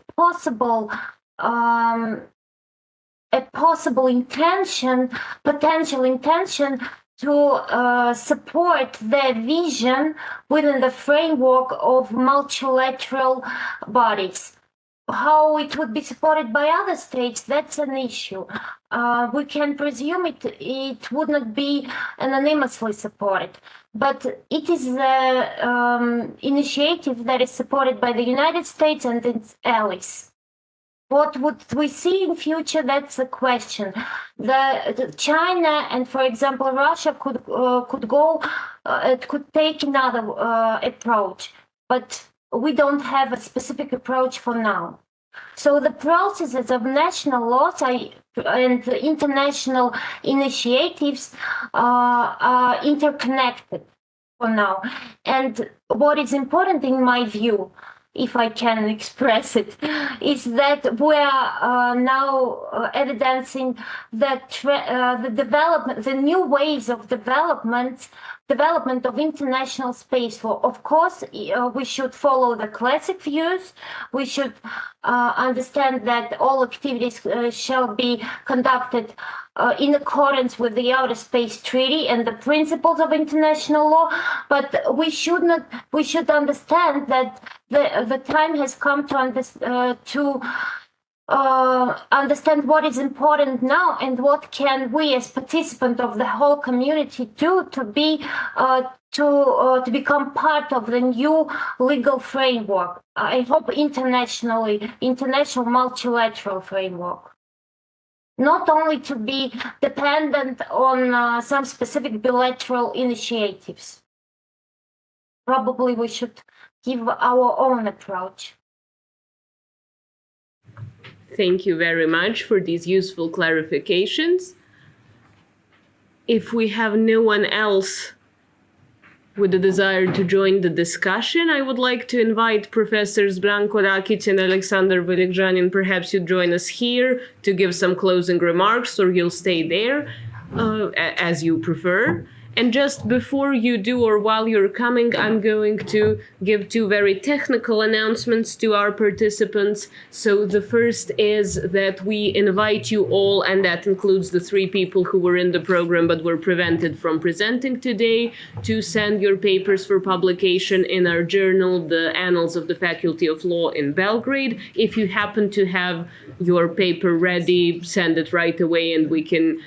potential intention to support their vision within the framework of multilateral bodies. How it would be supported by other states, that's an issue. We can presume it would not be anonymously supported, but it is an initiative that is supported by the United States and its allies. What would we see in future? That's the question. The China and, for example, Russia could take another approach, but we don't have a specific approach for now. So the processes of national laws and international initiatives are interconnected for now. And what is important in my view if I can express it, is that we are now evidencing that the new ways of development of international space law. Of course, we should follow the classic views. We should understand that all activities shall be conducted in accordance with the Outer Space Treaty and the principles of international law. But we should understand that the time has come to understand what is important now and what can we as participants of the whole community do to become part of the new legal framework. I hope international multilateral framework. Not only to be dependent on some specific bilateral initiatives. Probably we should give our own approach. Thank you very much for these useful clarifications. If we have no one else with a desire to join the discussion, I would like to invite Professors Branko Rakic and Alexander Velekjanin. Perhaps you join us here to give some closing remarks, or you'll stay there as you prefer. And just before you do, or while you're coming, I'm going to give two very technical announcements to our participants. So the first is that we invite you all, and that includes the 3 people who were in the program but were prevented from presenting today, to send your papers for publication in our journal, the Annals of the Faculty of Law in Belgrade. If you happen to have your paper ready, send it right away and we can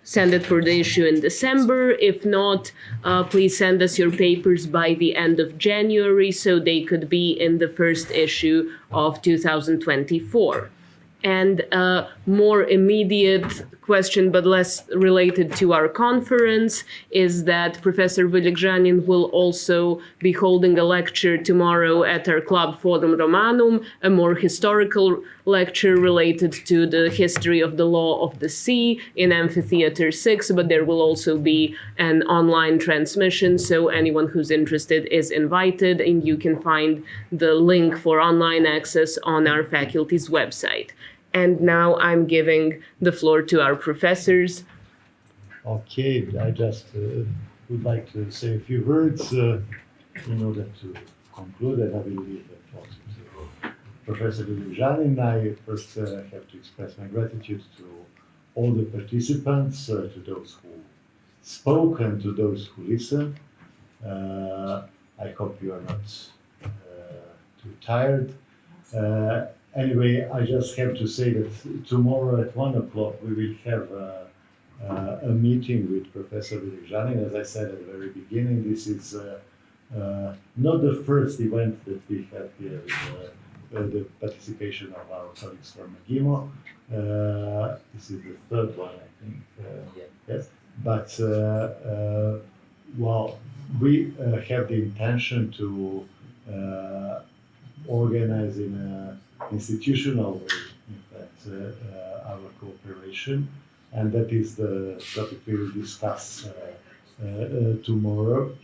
send it for the issue in December. If not, please send us your papers by the end of January so they could be in the first issue of 2024. And a more immediate question, but less related to our conference, is that Professor Velekjanin will also be holding a lecture tomorrow at our club Forum Romanum, a more historical lecture related to the history of the law of the sea in Amphitheater 6, but there will also be an online transmission, so anyone who's interested is invited, and you can find the link for online access on our faculty's website. And now I'm giving the floor to our professors. Okay, I just would like to say a few words in order to conclude, and I will leave the floor to Professor Velekjanin. I first have to express my gratitude to all the participants, to those who spoke and to those who listened. I hope you are not too tired. Anyway, I just have to say that tomorrow at 1 o'clock we will have a meeting with Professor Velekjanin. As I said at the very beginning, this is not the first event that we have here with the participation of our colleagues from MGIMO. This is the 3rd one, I think. Yes, but well, we have the intention to organize in a institutional way, in fact, our cooperation, and that is the topic we will discuss tomorrow.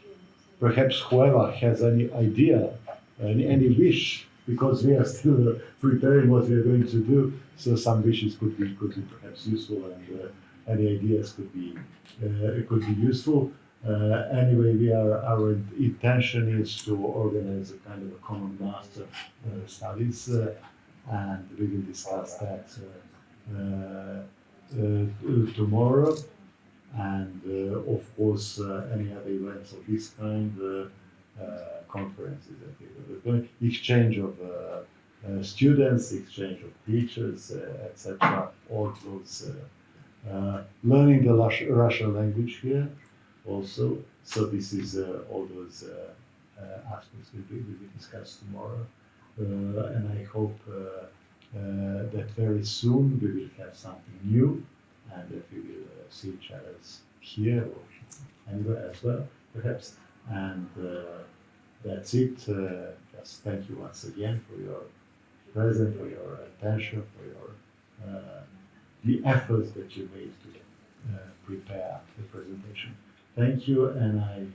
Perhaps whoever has any idea, any wish, because we are still preparing what we are going to do, so some wishes could be perhaps useful, and any ideas could be useful. Anyway, our intention is to organize a kind of a common master studies, and we will discuss that tomorrow. And of course, any other events of this kind, conferences that we will do, exchange of students, exchange of teachers, etc. All those learning the Russian language here. Also, so this is all those aspects we will discuss tomorrow, and I hope that very soon we will have something new, and that we will see each other here or anywhere as well, perhaps. And that's it. Just thank you once again for your presence, for your attention, for your the efforts that you made to prepare the presentation. Thank you, and I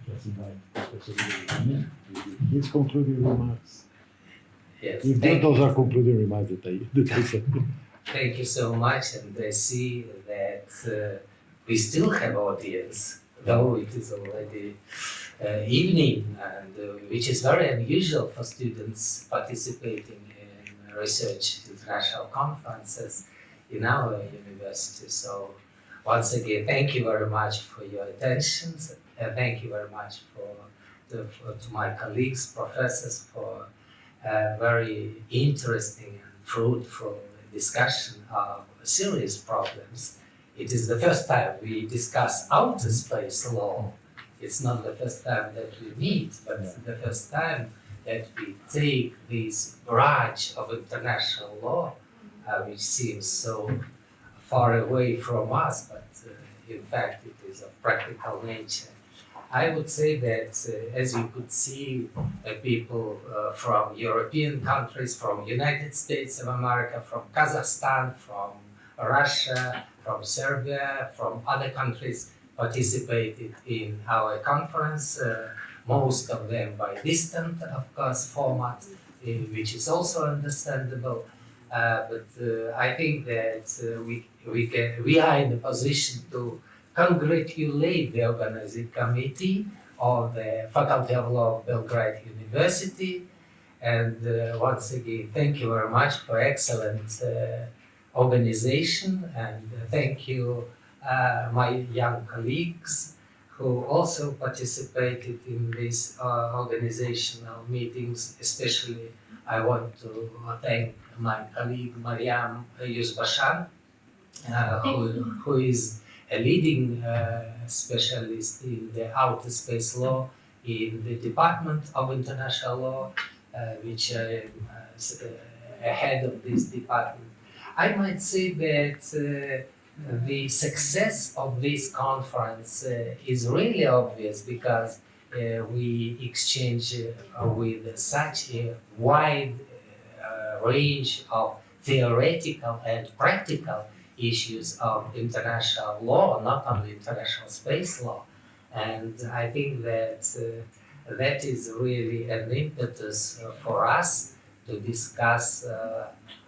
just invite Professor Professor his concluding remarks. Yes. If those are concluding remarks that I said. Thank you so much, and I see that we still have audience, though it is already evening, and which is very unusual for students participating in research international conferences in our university. So once again, thank you very much for your attention, and thank you very much to my colleagues, professors, for very interesting and fruitful discussion of serious problems. It is the first time we discuss outer space law. It's not the first time that we meet, but the first time that we take this branch of international law, which seems so far away from us, but in fact it is of practical nature. I would say that, as you could see, people from European countries, from United States of America, from Kazakhstan, from Russia, from Serbia, from other countries participated in our conference, most of them by distant, of course, format, which is also understandable. But I think that we are in a position to congratulate the organizing committee of the Faculty of Law of Belgrade University. And once again, thank you very much for excellent organization, and thank you my young colleagues who also participated in these organizational meetings. Especially I want to thank my colleague Mariam Yusbashan, who is a leading specialist in the outer space law in the Department of International Law, which I am head of this department. I might say that the success of this conference is really obvious because we exchange with such a wide range of theoretical and practical issues of international law, not only international space law. And I think that that is really an impetus for us to discuss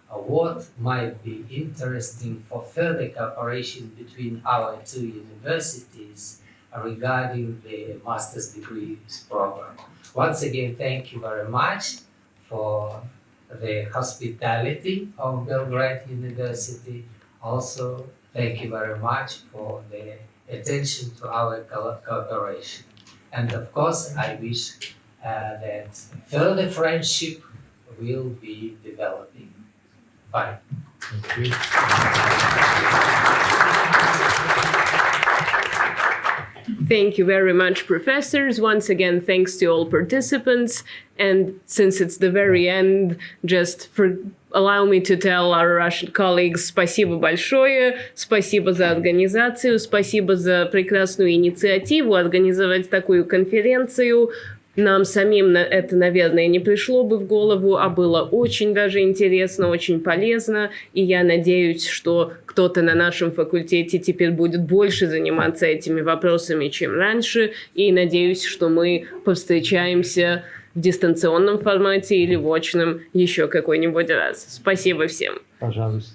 what might be interesting for further cooperation between our two universities regarding the master's degrees program. Once again, thank you very much for the hospitality of Belgrade University. Also, thank you very much for the attention to our cooperation. And of course, I wish that further friendship will be developing. Bye. Thank you. Thank you very much, professors. Once again, thanks to all participants. And since it's the very end, just allow me to tell our Russian colleagues спасибо большое, спасибо за организацию, спасибо за прекрасную инициативу организовать такую конференцию. Нам самим это, наверное, не пришло бы в голову, а было очень даже интересно, очень полезно. И я надеюсь, что кто-то на нашем факультете теперь будет больше заниматься этими вопросами, чем раньше. И надеюсь, что мы повстречаемся в дистанционном формате или в очном еще какой-нибудь раз. Спасибо всем. Пожалуйста.